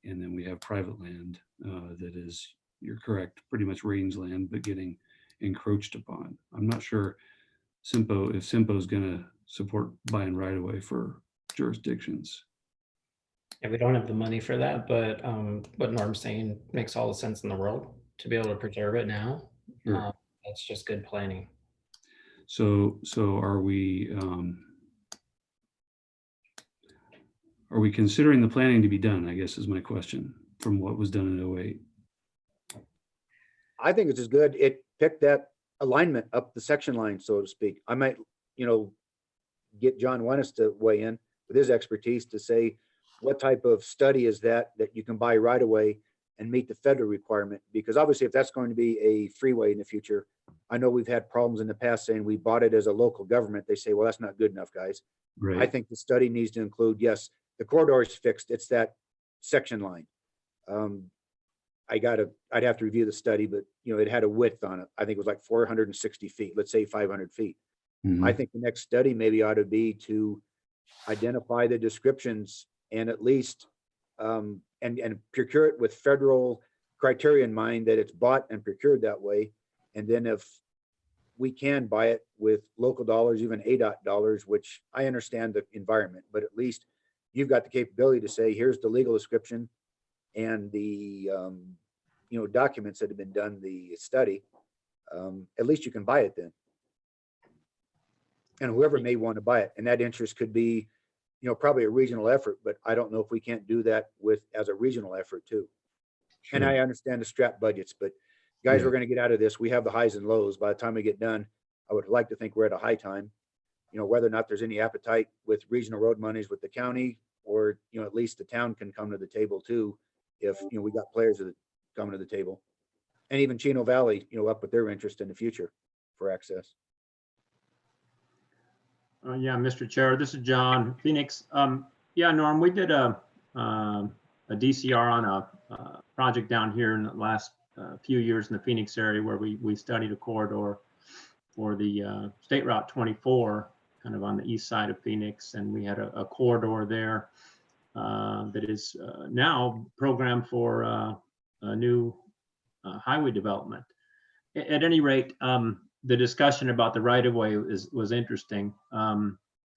and then we have private land that is, you're correct, pretty much rangeland, but getting encroached upon. I'm not sure if CYMPO is going to support buying right away for jurisdictions. Yeah, we don't have the money for that, but what Norm's saying makes all the sense in the world to be able to preserve it now. Sure. That's just good planning. So are we considering the planning to be done, I guess is my question, from what was done in 08? I think it's as good. It picked that alignment up the section line, so to speak. I might, get John Wennis to weigh in with his expertise to say, what type of study is that you can buy right away and meet the federal requirement? Because obviously if that's going to be a freeway in the future, I know we've had problems in the past saying we bought it as a local government. They say, well, that's not good enough, guys. Right. I think the study needs to include, yes, the corridor is fixed. It's that section line. I'd have to review the study, but it had a width on it. I think it was like 460 feet, let's say 500 feet. Mhm. I think the next study maybe ought to be to identify the descriptions and at least and procure it with federal criteria in mind, that it's bought and procured that way. And then if we can buy it with local dollars, even ADOT dollars, which I understand the environment, but at least you've got the capability to say, here's the legal description and the, documents that have been done, the study. At least you can buy it then. And whoever may want to buy it, and that interest could be, probably a regional effort, but I don't know if we can't do that as a regional effort too. And I understand the strap budgets, but guys, we're going to get out of this. We have the highs and lows. By the time we get done, I would like to think we're at a high time. Whether or not there's any appetite with regional road monies with the county, or, at least the town can come to the table too. If, we got players that coming to the table, and even Chino Valley, up with their interest in the future for access. Yeah, Mr. Chair, this is John Phoenix. Yeah, Norm, we did a DCR on a project down here in the last few years in the Phoenix area, where we studied a corridor for the State Route 24, kind of on the east side of Phoenix, and we had a corridor there that is now programmed for a new highway development. At any rate, the discussion about the right-of-way was interesting.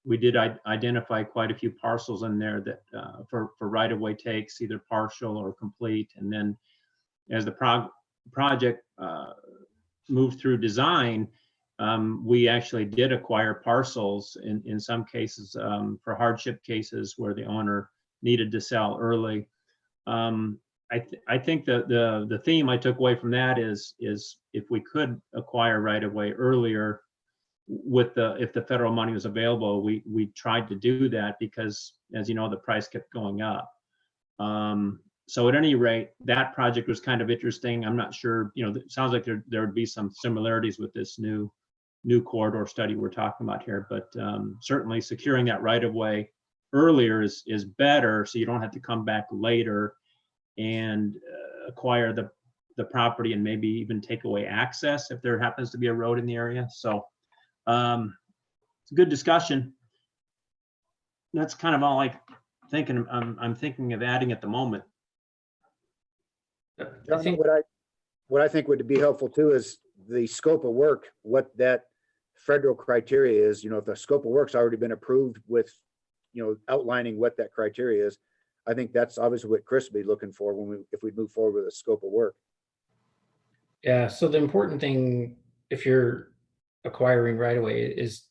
We did identify quite a few parcels in there that for right-of-way takes, either partial or complete. And then as the project moved through design, we actually did acquire parcels in some cases for hardship cases where the owner needed to sell early. I think the theme I took away from that is if we could acquire right of way earlier if the federal money was available, we tried to do that, because as you know, the price kept going up. So at any rate, that project was kind of interesting. I'm not sure, it sounds like there would be some similarities with this new corridor study we're talking about here, but certainly securing that right of way earlier is better, so you don't have to come back later and acquire the property and maybe even take away access if there happens to be a road in the area. So it's a good discussion. That's kind of all I'm thinking of adding at the moment. I think what I think would be helpful too is the scope of work, what that federal criteria is. If the scope of work's already been approved with, outlining what that criteria is, I think that's obviously what Chris would be looking for if we move forward with a scope of work. Yeah. So the important thing, if you're acquiring right away, is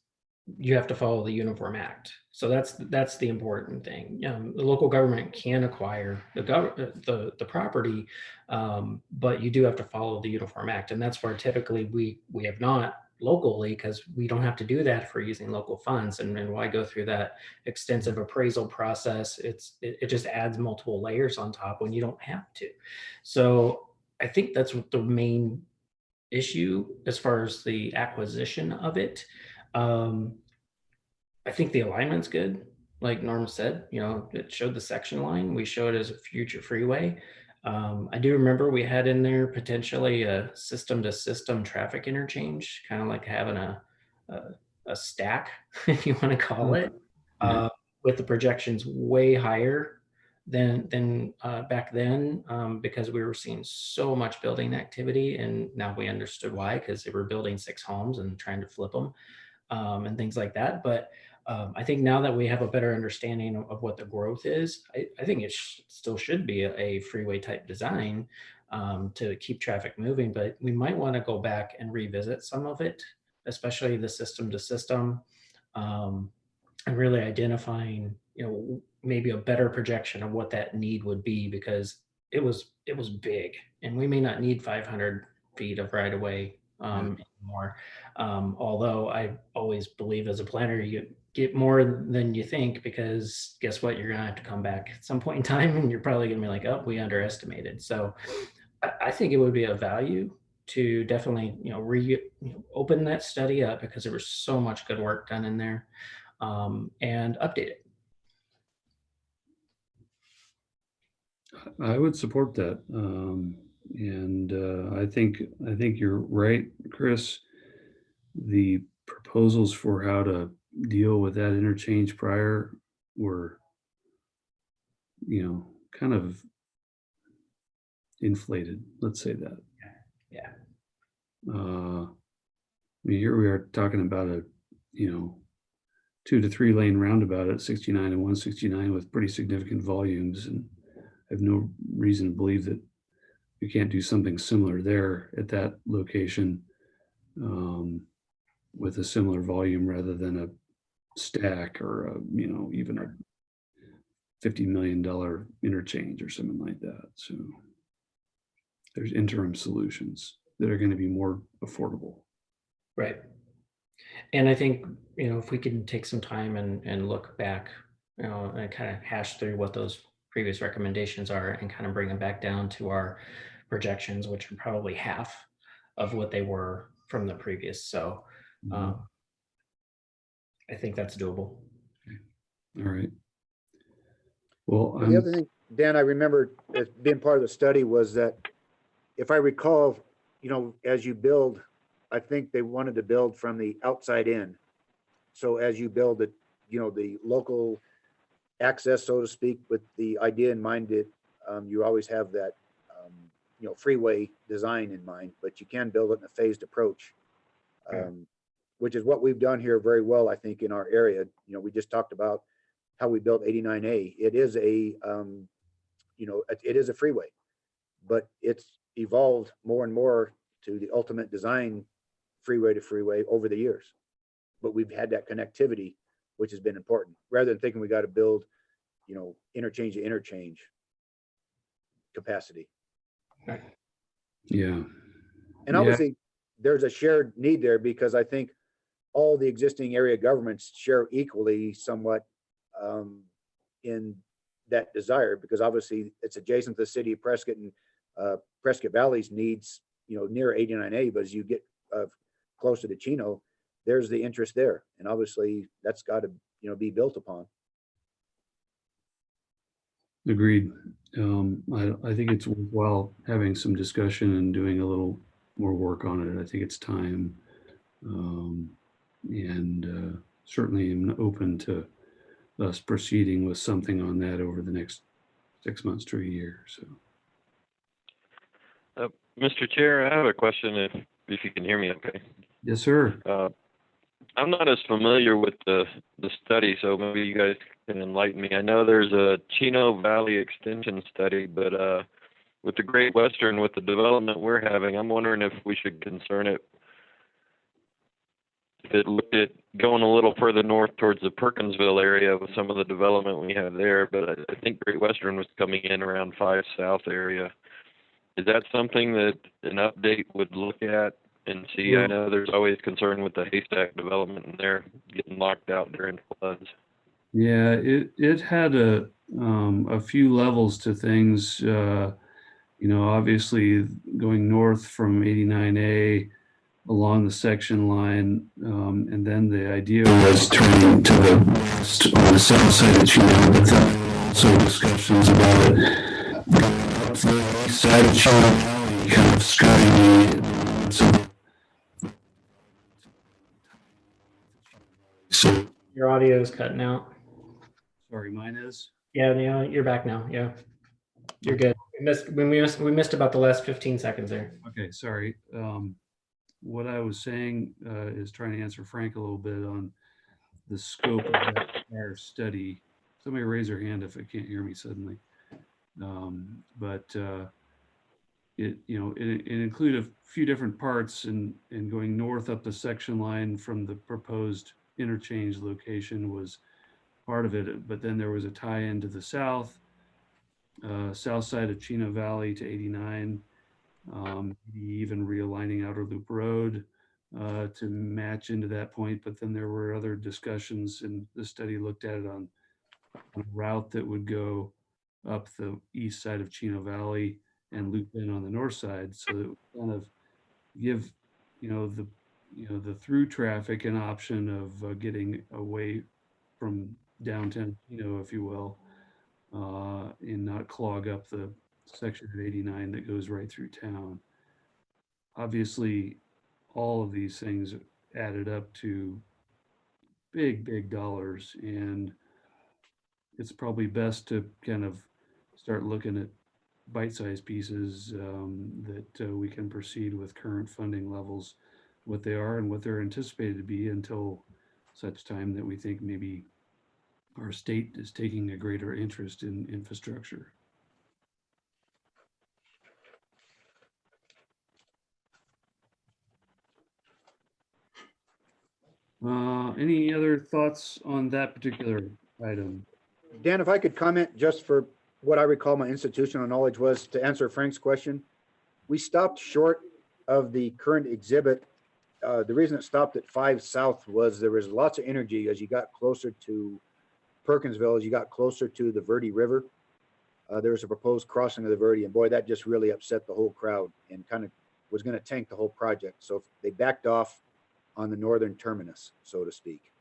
you have to follow the Uniform Act. So that's the important thing. The local government can acquire the property, but you do have to follow the Uniform Act, and that's where typically we have not locally, because we don't have to do that for using local funds. And why go through that extensive appraisal process? It just adds multiple layers on top when you don't have to. So I think that's the main issue as far as the acquisition of it. I think the alignment's good. Like Norm said, it showed the section line. We showed it as a future freeway. I do remember we had in there potentially a system-to-system traffic interchange, kind of like having a stack, if you want to call it, with the projections way higher than back then, because we were seeing so much building activity, and now we understood why, because they were building 6 homes and trying to flip them and things like that. But I think now that we have a better understanding of what the growth is, I think it still should be a freeway type design to keep traffic moving, but we might want to go back and revisit some of it, especially the system to system, and really identifying, maybe a better projection of what that need would be, because it was big, and we may not need 500 feet of right of way anymore. Although I always believe as a planner, you get more than you think, because guess what? You're gonna have to come back at some point in time, and you're probably gonna be like, oh, we underestimated. So I think it would be a value to definitely, open that study up, because there was so much good work done in there, and update it. I would support that. And I think you're right, Chris. The proposals for how to deal with that interchange prior were, kind of inflated. Let's say that. Yeah. mean, here we are talking about a, 2 to 3 lane roundabout at 69 and 169 with pretty significant volumes. And I have no reason to believe that you can't do something similar there at that location with a similar volume rather than a stack or even a $50 million interchange or something like that. So there's interim solutions that are going to be more affordable. Right. And I think, if we can take some time and look back, and kind of hash through what those previous recommendations are and kind of bring them back down to our projections, which are probably half of what they were from the previous. So I think that's doable. All right. Well, The other thing, Dan, I remember as being part of the study was that if I recall, as you build, I think they wanted to build from the outside in. So as you build it, the local access, so to speak, with the idea in mind that you always have that, freeway design in mind, but you can build it in a phased approach, which is what we've done here very well, I think, in our area. We just talked about how we built 89A. It is a, it is a freeway, but it's evolved more and more to the ultimate design freeway to freeway over the years. But we've had that connectivity, which has been important, rather than thinking we got to build, interchange to interchange capacity. Yeah. And obviously there's a shared need there, because I think all the existing area governments share equally somewhat in that desire, because obviously it's adjacent to the city of Prescott, and Prescott Valley's needs, near 89A, but as you get closer to Chino, there's the interest there. And obviously that's got to, be built upon. Agreed. I think it's worthwhile having some discussion and doing a little more work on it. I think it's time. And certainly am open to us proceeding with something on that over the next 6 months to a year. So, Mr. Chair, I have a question if you can hear me okay. yes, sir. I'm not as familiar with the study, so maybe you guys can enlighten me. I know there's a Chino Valley extension study, but with the Great Western, with the development we're having, I'm wondering if we should concern it. If it looked at going a little further north towards the Perkinsville area with some of the development we have there, but I think Great Western was coming in around 5 South area. Is that something that an update would look at and see? I know there's always concern with the Haystack development and they're getting locked out during floods. Yeah, it had a few levels to things. Obviously going north from 89A along the section line, and then the idea was turning to the west on the south side of Chino, but then also discussions about it up the east side of Chino, kind of skirting the so Your audio is cutting out. sorry, mine is. Yeah, you're back now. Yeah, you're good. We missed about the last 15 seconds there. Okay, sorry. What I was saying is trying to answer Frank a little bit on the scope of that entire study. Somebody raise their hand if it can't hear me suddenly. But it included a few different parts, and going north up the section line from the proposed interchange location was part of it. But then there was a tie into the south side of Chino Valley to 89. Even realigning Outer Loop Road to match into that point. But then there were other discussions, and the study looked at it on a route that would go up the east side of Chino Valley and loop in on the north side, so that would kind of give the through traffic an option of getting away from downtown Chino, if you will, and not clog up the section of 89 that goes right through town. Obviously, all of these things added up to big dollars, and it's probably best to kind of start looking at bite-sized pieces that we can proceed with current funding levels what they are and what they're anticipated to be until such time that we think maybe our state is taking a greater interest in infrastructure. Any other thoughts on that particular item? Dan, if I could comment just for what I recall my institutional knowledge was to answer Frank's question. We stopped short of the current exhibit. The reason it stopped at 5 South was there was lots of energy as you got closer to Perkinsville, as you got closer to the Verde River. There was a proposed crossing of the Verde, and boy, that just really upset the whole crowd and kind of was going to tank the whole project. So they backed off on the northern terminus, so to speak.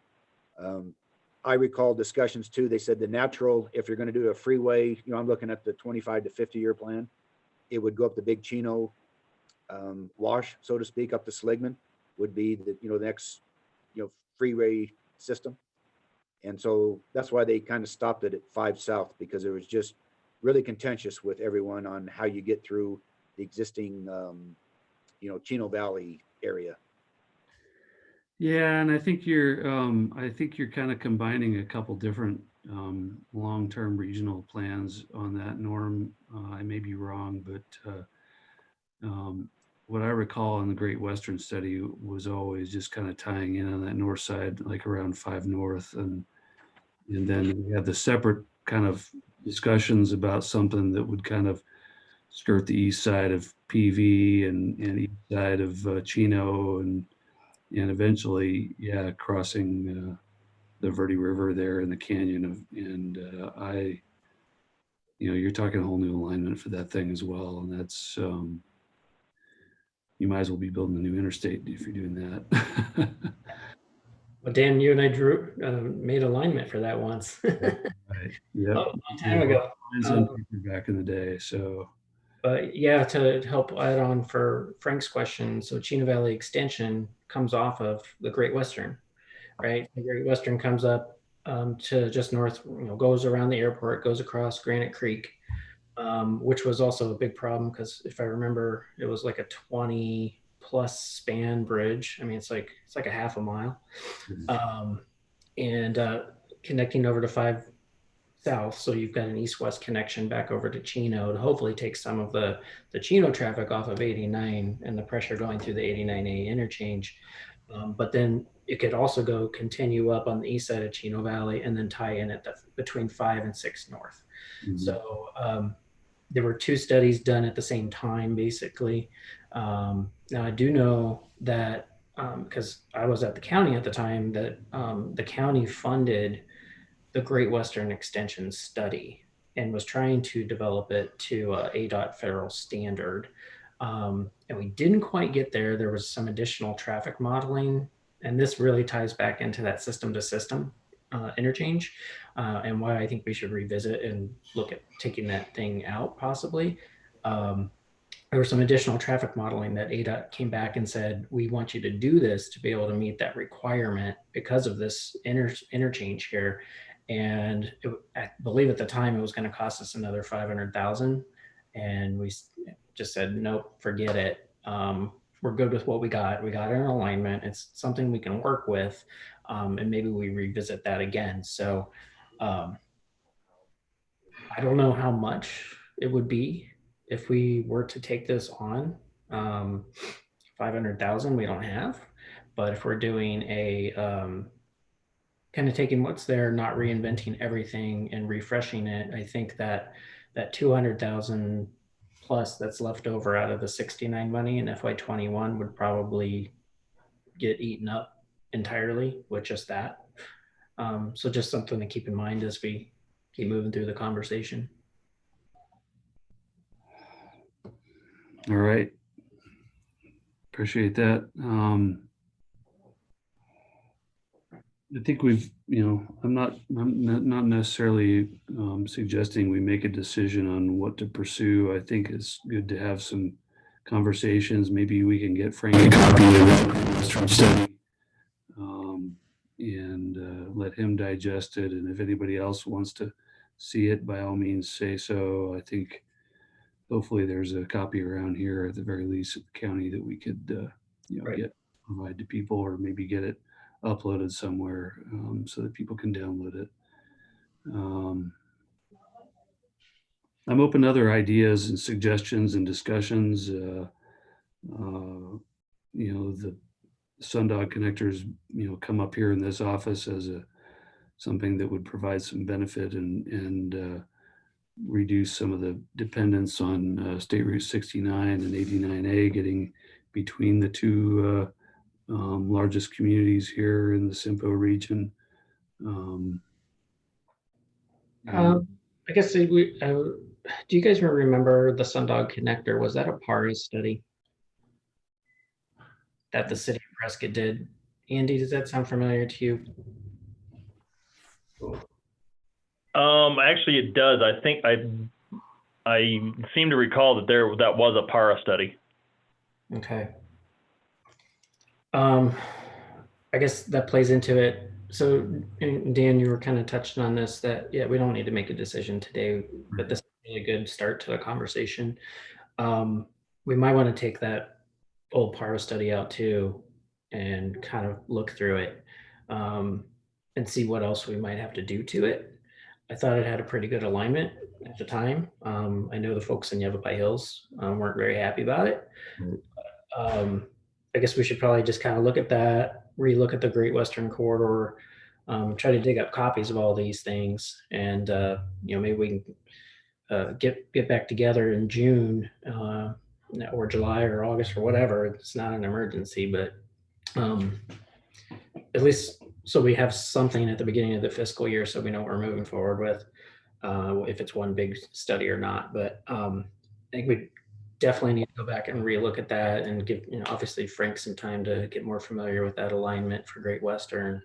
I recall discussions too. They said the natural, if you're going to do a freeway, I'm looking at the 25 to 50-year plan, it would go up the Big Chino wash, so to speak, up to Sligman would be the, the next, freeway system. And so that's why they kind of stopped it at 5 South, because it was just really contentious with everyone on how you get through the existing, Chino Valley area. Yeah, and I think you're kind of combining a couple different long-term regional plans on that, Norm. I may be wrong, but what I recall in the Great Western study was always just kind of tying in on that north side, like around 5 North, and then we had the separate kind of discussions about something that would kind of skirt the east side of PV and east side of Chino and eventually, yeah, crossing the Verde River there in the canyon of, and you're talking a whole new alignment for that thing as well. And that's, you might as well be building a new interstate if you're doing that. Well, Dan, you and I made alignment for that once. Right. Yeah. A long time ago. Back in the day. So, but yeah, to help add on for Frank's question, so Chino Valley Extension comes off of the Great Western, right? The Great Western comes up to just north, goes around the airport, goes across Granite Creek, which was also a big problem because if I remember, it was like a 20+ span bridge. I mean, it's like a half a mile, and connecting over to 5 South, so you've got an east-west connection back over to Chino to hopefully take some of the Chino traffic off of 89 and the pressure going through the 89A interchange. But then it could also continue up on the east side of Chino Valley and then tie in at between 5 and 6 North. Mm-hmm. So there were 2 studies done at the same time, basically. Now I do know that because I was at the county at the time, that the county funded the Great Western Extension study and was trying to develop it to ADOT federal standard. And we didn't quite get there. There was some additional traffic modeling, and this really ties back into that system to system interchange and why I think we should revisit and look at taking that thing out possibly. There was some additional traffic modeling that ADOT came back and said, we want you to do this to be able to meet that requirement because of this interchange here. And I believe at the time it was going to cost us another $500,000, and we just said, nope, forget it. We're good with what we got. We got an alignment. It's something we can work with, and maybe we revisit that again. So I don't know how much it would be if we were to take this on. 500,000 we don't have, but if we're doing a kind of taking what's there, not reinventing everything and refreshing it, I think that 200,000 plus that's left over out of the 69 money in FY21 would probably get eaten up entirely with just that. So just something to keep in mind as we keep moving through the conversation. All right. Appreciate that. I think we've, I'm not necessarily suggesting we make a decision on what to pursue. I think it's good to have some conversations. Maybe we can get Frank a copy of the study and let him digest it. And if anybody else wants to see it, by all means, say so. I think hopefully there's a copy around here at the very least at the county that we could, right. get. provide to people, or maybe get it uploaded somewhere so that people can download it. I'm open to other ideas and suggestions and discussions. The Sundog connectors, come up here in this office as something that would provide some benefit and reduce some of the dependence on State Route 69 and 89A, getting between the two largest communities here in the CYMPO region. I guess do you guys remember the Sundog connector? Was that a PARA study that the city of Prescott did? Andy, does that sound familiar to you? Actually, it does. I think I seem to recall that that was a PARA study. Okay. I guess that plays into it. So Dan, you were kind of touching on this, that, yeah, we don't need to make a decision today, but this is a really good start to the conversation. We might want to take that old PARA study out too and kind of look through it and see what else we might have to do to it. I thought it had a pretty good alignment at the time. I know the folks in Yavapai Hills weren't very happy about it. I guess we should probably just kind of look at that, relook at the Great Western Corridor, try to dig up copies of all these things, and maybe we can get back together in June or July or August or whatever. It's not an emergency, but at least so we have something at the beginning of the fiscal year, so we know what we're moving forward with, if it's one big study or not. But I think we definitely need to go back and relook at that and give, obviously Frank some time to get more familiar with that alignment for Great Western.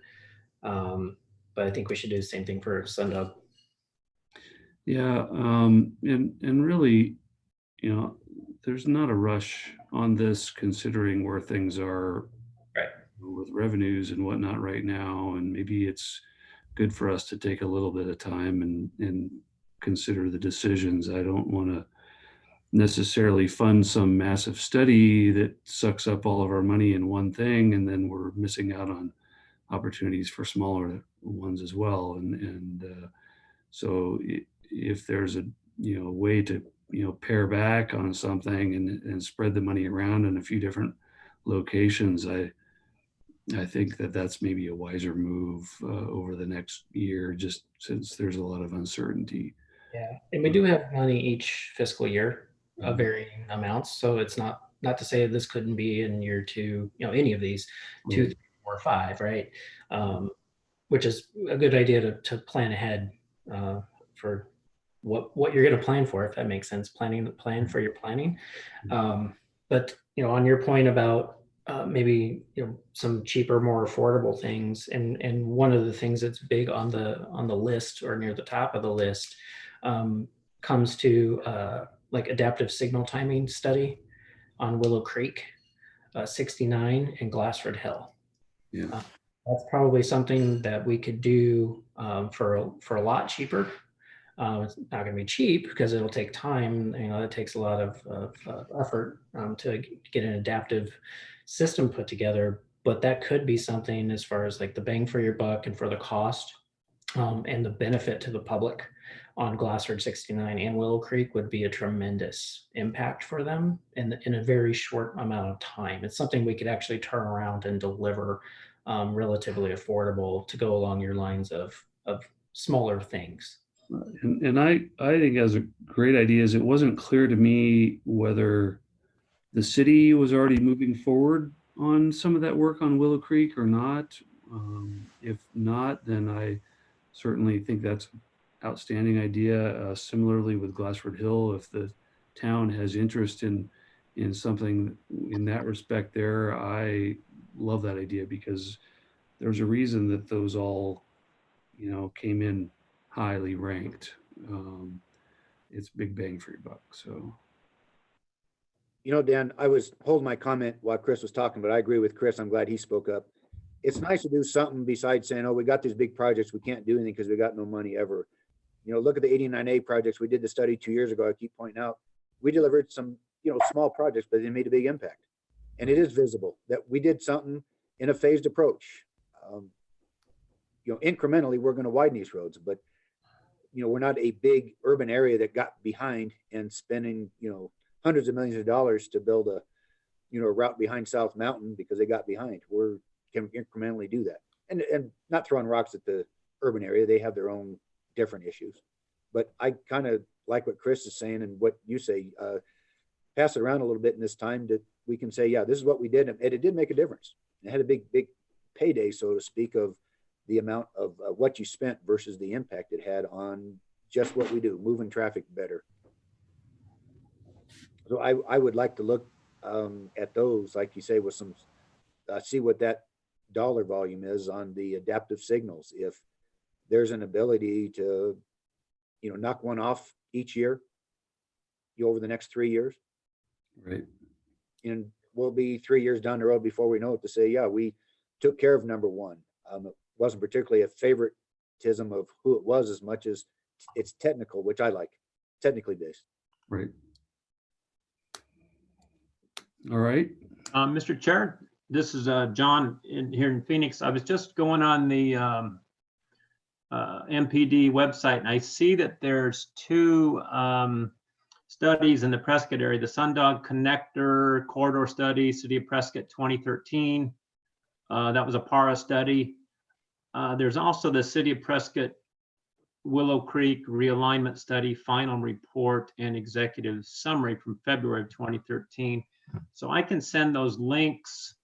But I think we should do the same thing for Sundog. Yeah, and really, there's not a rush on this, considering where things are with revenues and whatnot right now. And maybe it's good for us to take a little bit of time and consider the decisions. I don't want to necessarily fund some massive study that sucks up all of our money in one thing, and then we're missing out on opportunities for smaller ones as well. And so if there's a way to pare back on something and spread the money around in a few different locations, I think that's maybe a wiser move over the next year, just since there's a lot of uncertainty. Yeah, and we do have money each fiscal year of varying amounts, so it's not to say this couldn't be in year two, any of these 2, 3, 4, 5, right? Which is a good idea to plan ahead for what you're going to plan for, if that makes sense. Plan for your planning. But on your point about maybe some cheaper, more affordable things, and one of the things that's big on the list, or near the top of the list, comes to like adaptive signal timing study on Willow Creek, 69, and Glassford Hill. Yeah, that's probably something that we could do for a lot cheaper. It's not going to be cheap because it'll take time. It takes a lot of effort to get an adaptive system put together. But that could be something, as far as like the bang for your buck and for the cost and the benefit to the public on Glassford 69 and Willow Creek, would be a tremendous impact for them in a very short amount of time. It's something we could actually turn around and deliver relatively affordable, to go along your lines of smaller things. And I think as a great idea is, it wasn't clear to me whether the city was already moving forward on some of that work on Willow Creek or not. If not, then I certainly think that's an outstanding idea. Similarly with Glassford Hill, if the town has interest in something in that respect there, I love that idea, because there's a reason that those all, came in highly ranked. It's big bang for your buck. So, Dan, I was holding my comment while Chris was talking, but I agree with Chris. I'm glad he spoke up. It's nice to do something besides saying, oh, we got these big projects, we can't do anything because we got no money ever. Look at the 89A projects. We did the study 2 years ago. I keep pointing out, we delivered some, small projects, but they made a big impact. And it is visible that we did something in a phased approach. Incrementally, we're going to widen these roads, but we're not a big urban area that got behind and spending, hundreds of millions of dollars to build a route behind South Mountain because they got behind. We're can incrementally do that, and not throwing rocks at the urban area. They have their own different issues, but I kind of like what Chris is saying and what you say. Pass it around a little bit in this time that we can say, yeah, this is what we did, and it did make a difference. It had a big payday, so to speak, of the amount of what you spent versus the impact it had on just what we do, moving traffic better. So I would like to look at those, like you say, with some, see what that dollar volume is on the adaptive signals. If there's an ability to, knock one off each year, over the next 3 years. Right. And we'll be 3 years down the road before we know it to say, yeah, we took care of number one. It wasn't particularly a favoritism of who it was as much as it's technical, which I like, technically based. Right. All right. Mr. Chair, this is John here in Phoenix. I was just going on the MPD website, and I see that there's two studies in the Prescott area: the Sundog Connector Corridor Study, City of Prescott 2013. That was a PARA study. There's also the City of Prescott Willow Creek Realignment Study, Final Report and Executive Summary from February of 2013. So I can send those links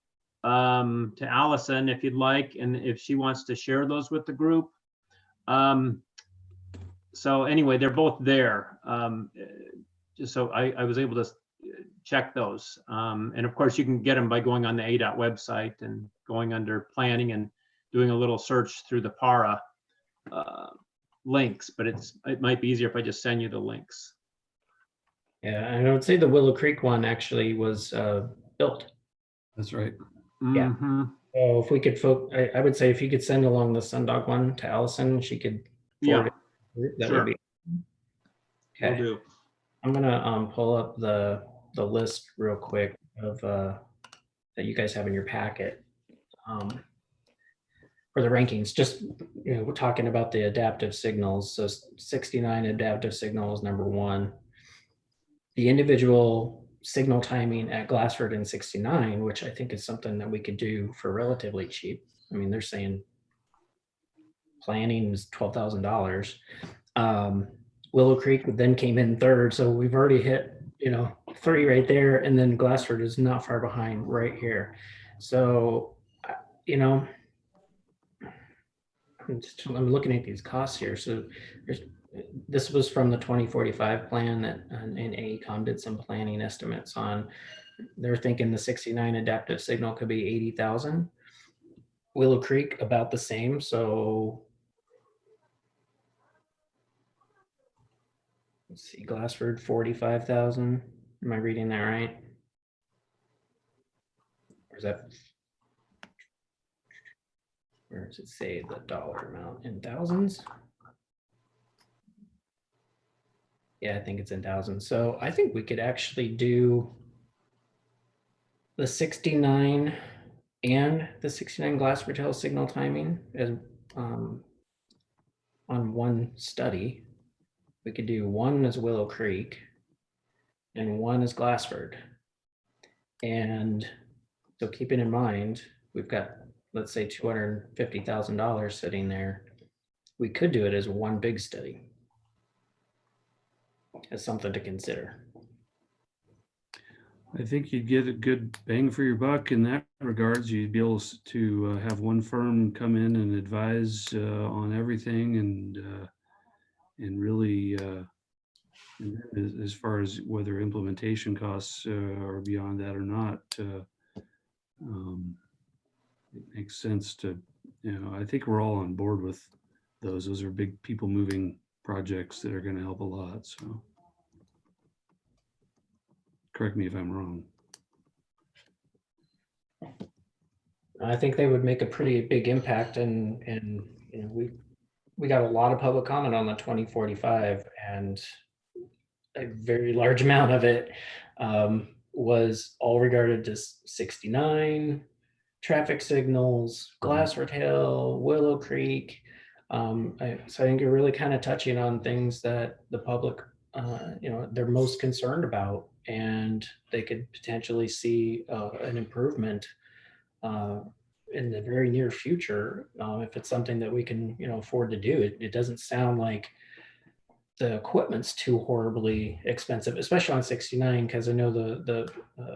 to Allison if you'd like, and if she wants to share those with the group. So anyway, they're both there. So I was able to check those. And of course, you can get them by going on the ADOT website and going under planning and doing a little search through the PARA links, but it might be easier if I just send you the links. Yeah, and I would say the Willow Creek one actually was built. That's right. Yeah. Mm-hmm. So if we could, I would say if you could send along the Sundog one to Allison, she could forward it. That Sure. would be Will okay. do. I'm gonna pull up the list real quick of that you guys have in your packet for the rankings. Just we're talking about the adaptive signals. So 69 adaptive signals, number one. The individual signal timing at Glassford and 69, which I think is something that we could do for relatively cheap. I mean, they're saying planning is $12,000. Willow Creek then came in third, so we've already hit 3 right there, and then Glassford is not far behind right here. So I'm looking at these costs here. So this was from the 2045 plan that and AECOM did some planning estimates on. They're thinking the 69 adaptive signal could be 80,000. Willow Creek about the same. So let's see, Glassford 45,000. Am I reading that right? Or is that? Where does it say the dollar amount in thousands? Yeah, I think it's in thousands. So I think we could actually do the 69 and the 69 Glassford Hill signal timing as on one study. We could do one as Willow Creek and one as Glassford. And so keeping in mind, we've got, let's say $250,000 sitting there. We could do it as one big study. As something to consider. I think you'd get a good bang for your buck in that regards. You'd be able to have one firm come in and advise on everything, and really, as far as whether implementation costs are beyond that or not, it makes sense to, I think we're all on board with those. Those are big people moving projects that are going to help a lot. So correct me if I'm wrong. I think they would make a pretty big impact, and we got a lot of public comment on the 2045, and a very large amount of it was all regarded to 69, traffic signals, Glassford Hill, Willow Creek. So I think you're really kind of touching on things that the public, they're most concerned about, and they could potentially see an improvement in the very near future if it's something that we can, afford to do. It doesn't sound like the equipment's too horribly expensive, especially on 69, because I know the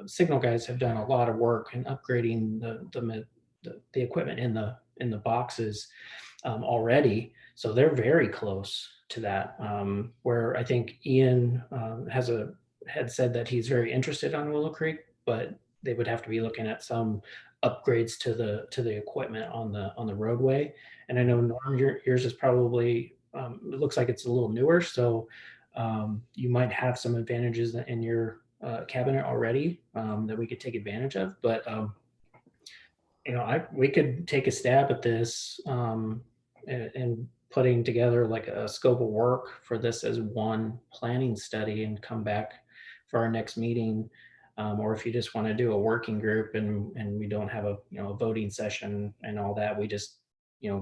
signal guys have done a lot of work in upgrading the equipment in the boxes already. So they're very close to that. Where I think Ian had said that he's very interested on Willow Creek, but they would have to be looking at some upgrades to the equipment on the roadway. And I know Norm, yours is probably it looks like it's a little newer, so you might have some advantages in your cabinet already that we could take advantage of. But we could take a stab at this and putting together like a scope of work for this as one planning study and come back for our next meeting. Or if you just want to do a working group and we don't have a voting session and all that, we just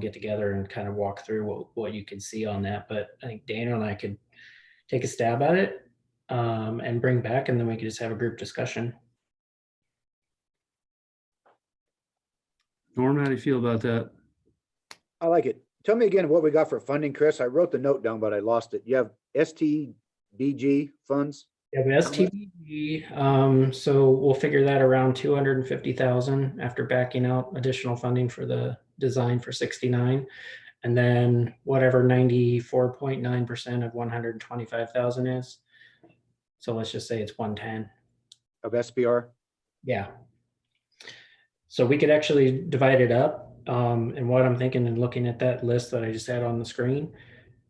get together and kind of walk through what you can see on that. But I think Dana and I could take a stab at it and bring back, and then we could just have a group discussion. Norm, how do you feel about that? I like it. Tell me again what we got for funding, Chris. I wrote the note down, but I lost it. You have STBG funds? Yeah, the STBG, so we'll figure that around 250,000 after backing out additional funding for the design for 69. And then whatever 94.9% of 125,000 is. So let's just say it's 110. Of SPR? Yeah. So we could actually divide it up. And what I'm thinking and looking at that list that I just had on the screen,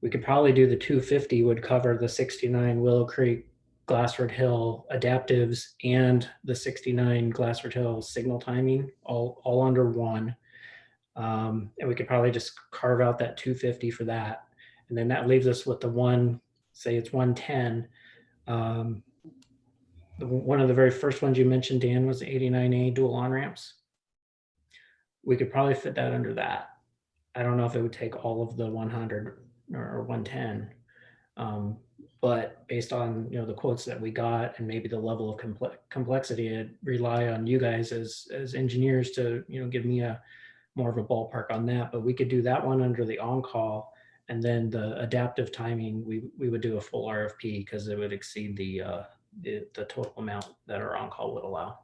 we could probably do the 250 would cover the 69 Willow Creek, Glassford Hill adaptives and the 69 Glassford Hill signal timing all under one. And we could probably just carve out that 250 for that. And then that leaves us with the one, say it's 110. One of the very first ones you mentioned, Dan, was the 89A dual on-ramps. We could probably fit that under that. I don't know if it would take all of the 100 or 110. But based on the quotes that we got and maybe the level of complexity, I'd rely on you guys as engineers to give me more of a ballpark on that. But we could do that one under the on-call, and then the adaptive timing we would do a full RFP because it would exceed the total amount that our on-call would allow.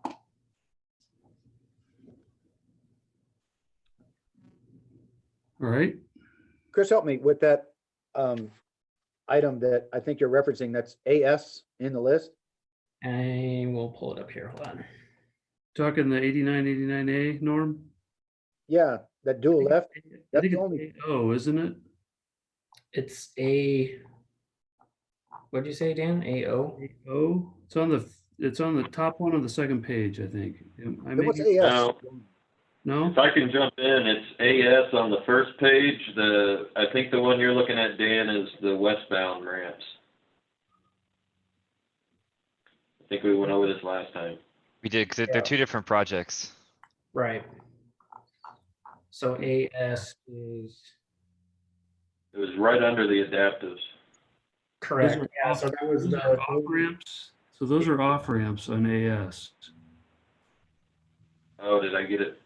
All right. Chris, help me with that item that I think you're referencing. That's AS in the list. And we'll pull it up here. Hold on. Talking the 89A, Norm? Yeah, that dual left. I That's think the it's only. AO, isn't it? It's what did you say, Dan? AO? AO? It's on the top one of the second page, I think. What's AS? No. No? If I can jump in, it's AS on the first page. I think the one you're looking at, Dan, is the westbound ramps. I think we went over this last time. We did, because they're two different projects. Right. So AS is It was right under the adaptives. correct. Those are Yeah, so that was Those the are off ramps. So those are off ramps on AS. Oh, did I get it?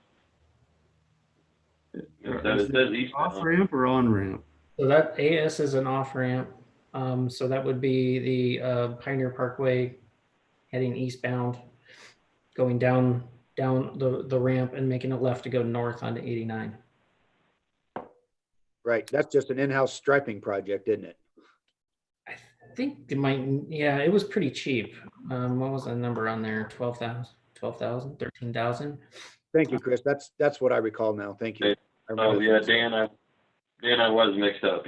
It says eastbound. Off ramp or on ramp? so that AS is an off ramp. So that would be the Pioneer Parkway heading eastbound, going down the ramp and making a left to go north onto 89. Right. That's just an in-house striping project, isn't it? I think it might, yeah, it was pretty cheap. What was the number on there? 12,000, 13,000. Thank you, Chris. That's what I recall now. Thank you. I Oh, remember yeah, that. Dan, I was mixed up.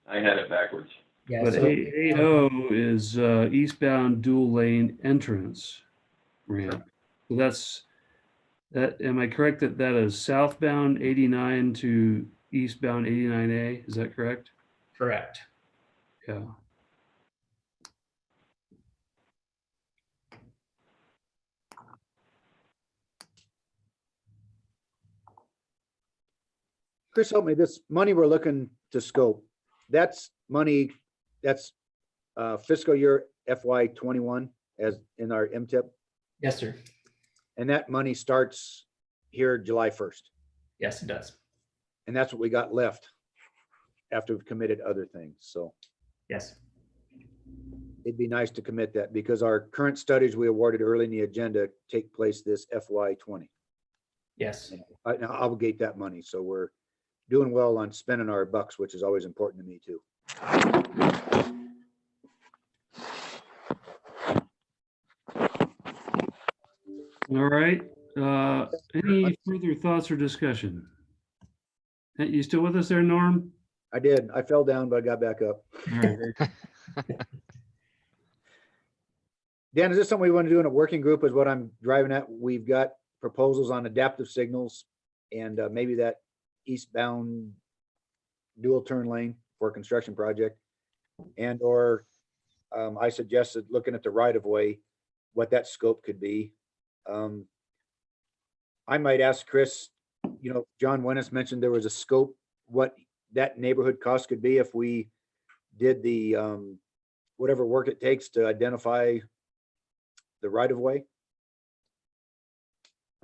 I had it backwards. Yeah, But so AO is eastbound dual lane entrance ramp. So that, am I correct that is southbound 89 to eastbound 89A? Is that correct? correct. Yeah. Chris, help me, this money we're looking to scope, that's money, that's fiscal year FY 21 as in our MTIP, Yes, sir. and that money starts here July 1st. Yes, it does. And that's what we got left after we've committed other things. So Yes. it'd be nice to commit that because our current studies we awarded early in the agenda take place this FY 20. Yes. And I now obligate that money. So we're doing well on spending our bucks, which is always important to me too. All right. Any further thoughts or discussion? Hey, you still with us there, Norm? I did. I fell down, but I got back up. All right. Dan, is this something we want to do in a working group is what I'm driving at? We've got proposals on adaptive signals and maybe that eastbound dual turn lane for a construction project. And or I suggested looking at the right of way, what that scope could be. I might ask Chris, you know, John Wennis mentioned there was a scope, what that neighborhood cost could be if we did the whatever work it takes to identify the right of way.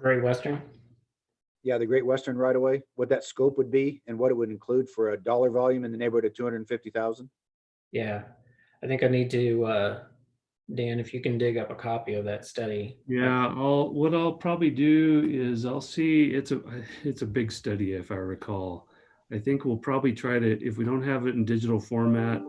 Great Western. Yeah, the Great Western right of way, what that scope would be and what it would include for a dollar volume in the neighborhood of 250,000. Yeah. I think I need to, Dan, if you can dig up a copy of that study. Yeah, what I'll probably do is I'll see, it's a big study if I recall. I think we'll probably try to, if we don't have it in digital format,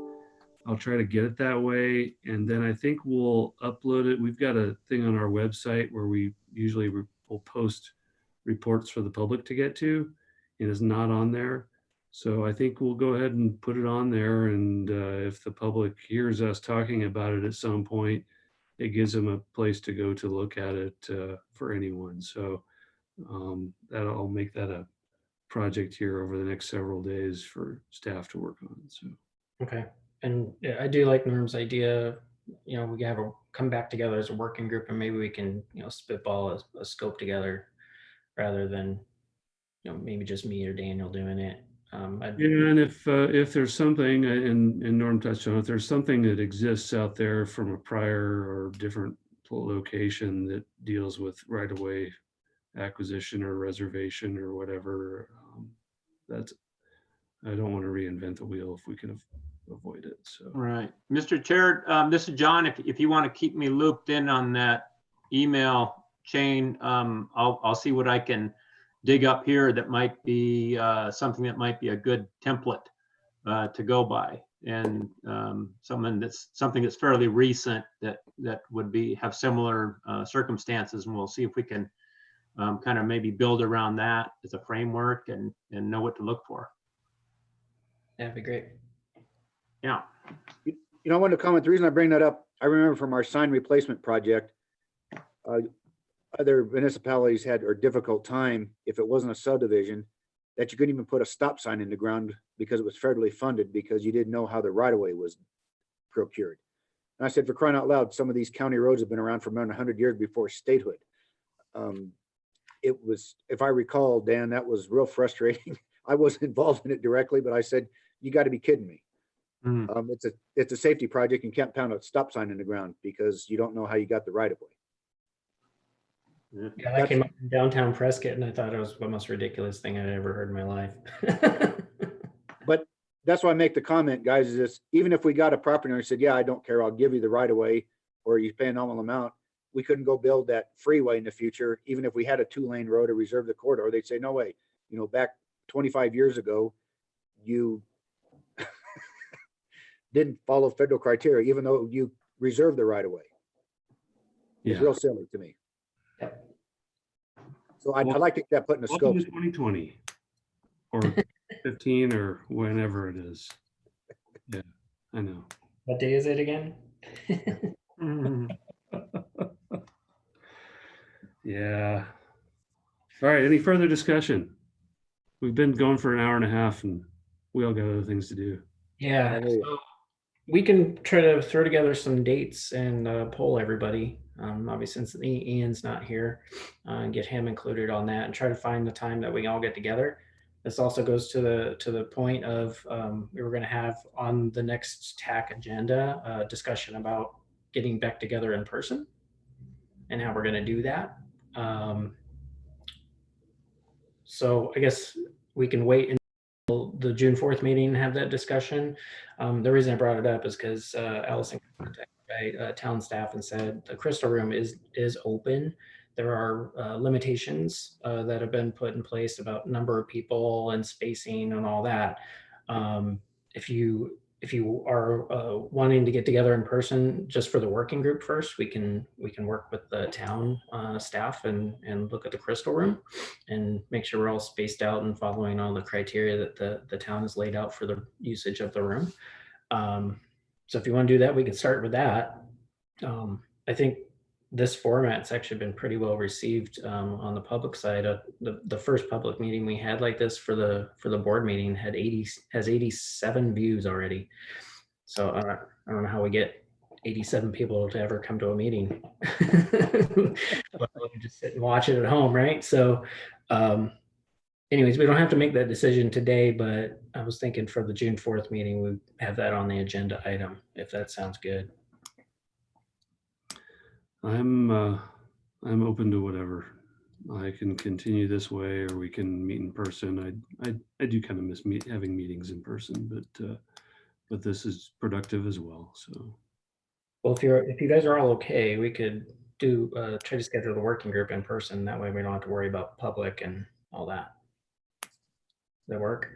I'll try to get it that way. And then I think we'll upload it. We've got a thing on our website where we usually will post reports for the public to get to. It is not on there. So I think we'll go ahead and put it on there. And if the public hears us talking about it at some point, it gives them a place to go to look at it for anyone. So I'll make that a project here over the next several days for staff to work on. So. Okay. And yeah, I do like Norm's idea. You know, we have a come back together as a working group and maybe we can, you know, spitball a scope together rather than, you know, maybe just me or Daniel doing it. Yeah, and if there's something, and Norm touched on it, if there's something that exists out there from a prior or different location that deals with right-of-way acquisition or reservation or whatever, that's, I don't want to reinvent the wheel if we can avoid it. So. Right. Mr. Chair, this is John. If you want to keep me looped in on that email chain, I'll see what I can dig up here that might be something that might be a good template to go by, and something that's fairly recent that would have similar circumstances, and we'll see if we can kind of maybe build around that as a framework and know what to look for. That'd be great. Yeah. You know, I wanted to comment, the reason I bring that up, I remember from our sign replacement project, other municipalities had a difficult time if it wasn't a subdivision that you couldn't even put a stop sign in the ground because it was federally funded because you didn't know how the right of way was procured. And I said, for crying out loud, some of these county roads have been around for more than 100 years before statehood. It was, if I recall, Dan, that was real frustrating. I wasn't involved in it directly, but I said, you got to be kidding me. It's a safety project. You can't pound a stop sign in the ground because you don't know how you got the right of way. Yeah, that came up in downtown Prescott, and I thought it was the most ridiculous thing I'd ever heard in my life. But that's why I make the comment, guys, is this, even if we got a property owner who said, yeah, I don't care, I'll give you the right of way, or you pay a nominal amount, we couldn't go build that freeway in the future, even if we had a 2-lane road or reserve the corridor. They'd say, no way. You know, back 25 years ago, you didn't follow federal criteria, even though you reserved the right of way. It's real silly to me. Yep. So I'd like to get that put in the scope. 2020 or 15 or whenever it is. Yeah, I know. What day is it again? Yeah. All right. Any further discussion? We've been going for an hour and a half and we all got other things to do. Yeah. So we can try to throw together some dates and poll everybody. Obviously, since Ian's not here, and get him included on that and try to find the time that we all get together. This also goes to the point of we were going to have on the next TAC agenda a discussion about getting back together in person and how we're going to do that. So I guess we can wait until the June 4th meeting and have that discussion. The reason I brought it up is because Allison contacted by town staff and said the Crystal Room is open. There are limitations that have been put in place about number of people and spacing and all that. If you are wanting to get together in person just for the working group first, we can work with the town staff and look at the Crystal Room and make sure we're all spaced out and following all the criteria that the town has laid out for the usage of the room. So if you want to do that, we can start with that. I think this format's actually been pretty well received on the public side. The first public meeting we had like this for the board meeting has 87 views already. So I don't know how we get 87 people to ever come to a meeting. Just sit and watch it at home, right? So anyways, we don't have to make that decision today, but I was thinking for the June 4th meeting, we'd have that on the agenda item, if that sounds good. I'm open to whatever. I can continue this way, or we can meet in person. I do kind of miss having meetings in person, but this is productive as well. So, well, if you guys are all okay, we could do try to schedule the working group in person. That way, we don't have to worry about public and all that. Does that work?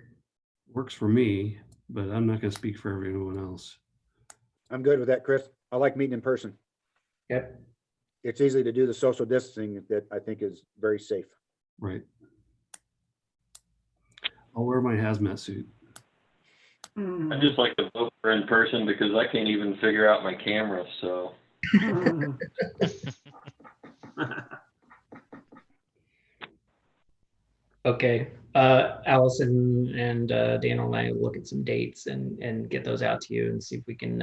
Works for me, but I'm not going to speak for everyone else. I'm good with that, Chris. I like meeting in person. Yep. It's easy to do the social distancing that I think is very safe. Right. I'll wear my hazmat suit. I just like to vote for in person because I can't even figure out my camera, so. Okay. Allison and Daniel and I will look at some dates and get those out to you and see if we can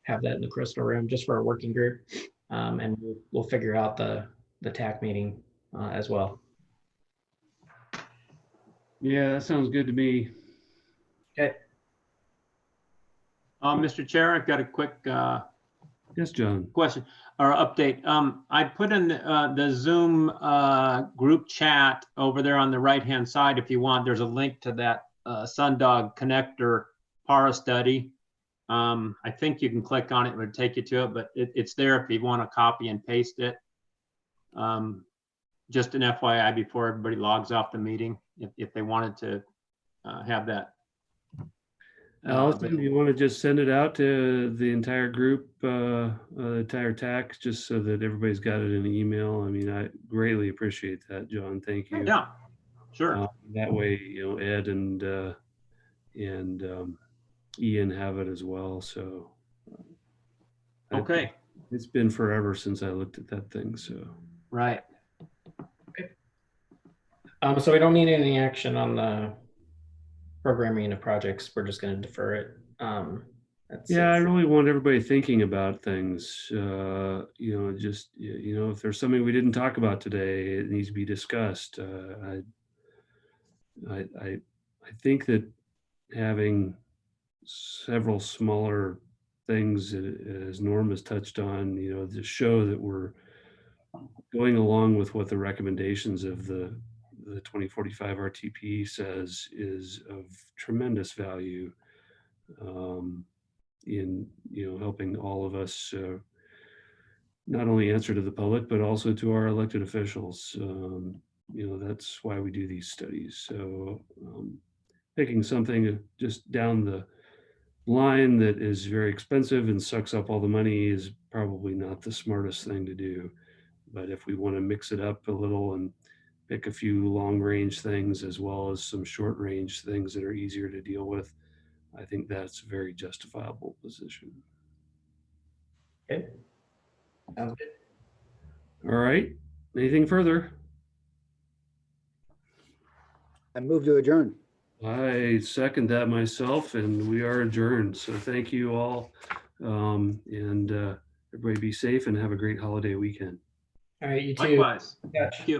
have that in the Crystal Room just for a working group. And we'll figure out the TAC meeting as well. Yeah, that sounds good to me. Okay. Mr. Chair, I've got a quick Yes, John. question or update. I put in the Zoom group chat over there on the right-hand side. If you want, there's a link to that Sundog connector PARA study. I think you can click on it, it would take you to it, but it's there if you want to copy and paste it. Just an FYI before everybody logs off the meeting, if they wanted to have that. Allison, do you want to just send it out to the entire group, the entire TAC, just so that everybody's got it in an email? I mean, I greatly appreciate that, John. Thank you. Yeah, sure. That way, Ed and Ian have it as well. So, okay. It's been forever since I looked at that thing. So, right. Okay. So we don't need any action on the programming of projects. We're just going to defer it. Yeah, I really want everybody thinking about things. Just if there's something we didn't talk about today, it needs to be discussed. I think that having several smaller things, as Norm has touched on, to show that we're going along with what the recommendations of the 2045 RTP says is of tremendous value in helping all of us not only answer to the public but also to our elected officials. That's why we do these studies. So picking something just down the line that is very expensive and sucks up all the money is probably not the smartest thing to do. But if we want to mix it up a little and pick a few long range things as well as some short range things that are easier to deal with, I think that's a very justifiable position. Okay. Sounds good. All right. Anything further? I move to adjourn. I second that myself, and we are adjourned. So thank you all. And everybody be safe and have a great holiday weekend. All right, you too. Likewise. Yeah. Thank you.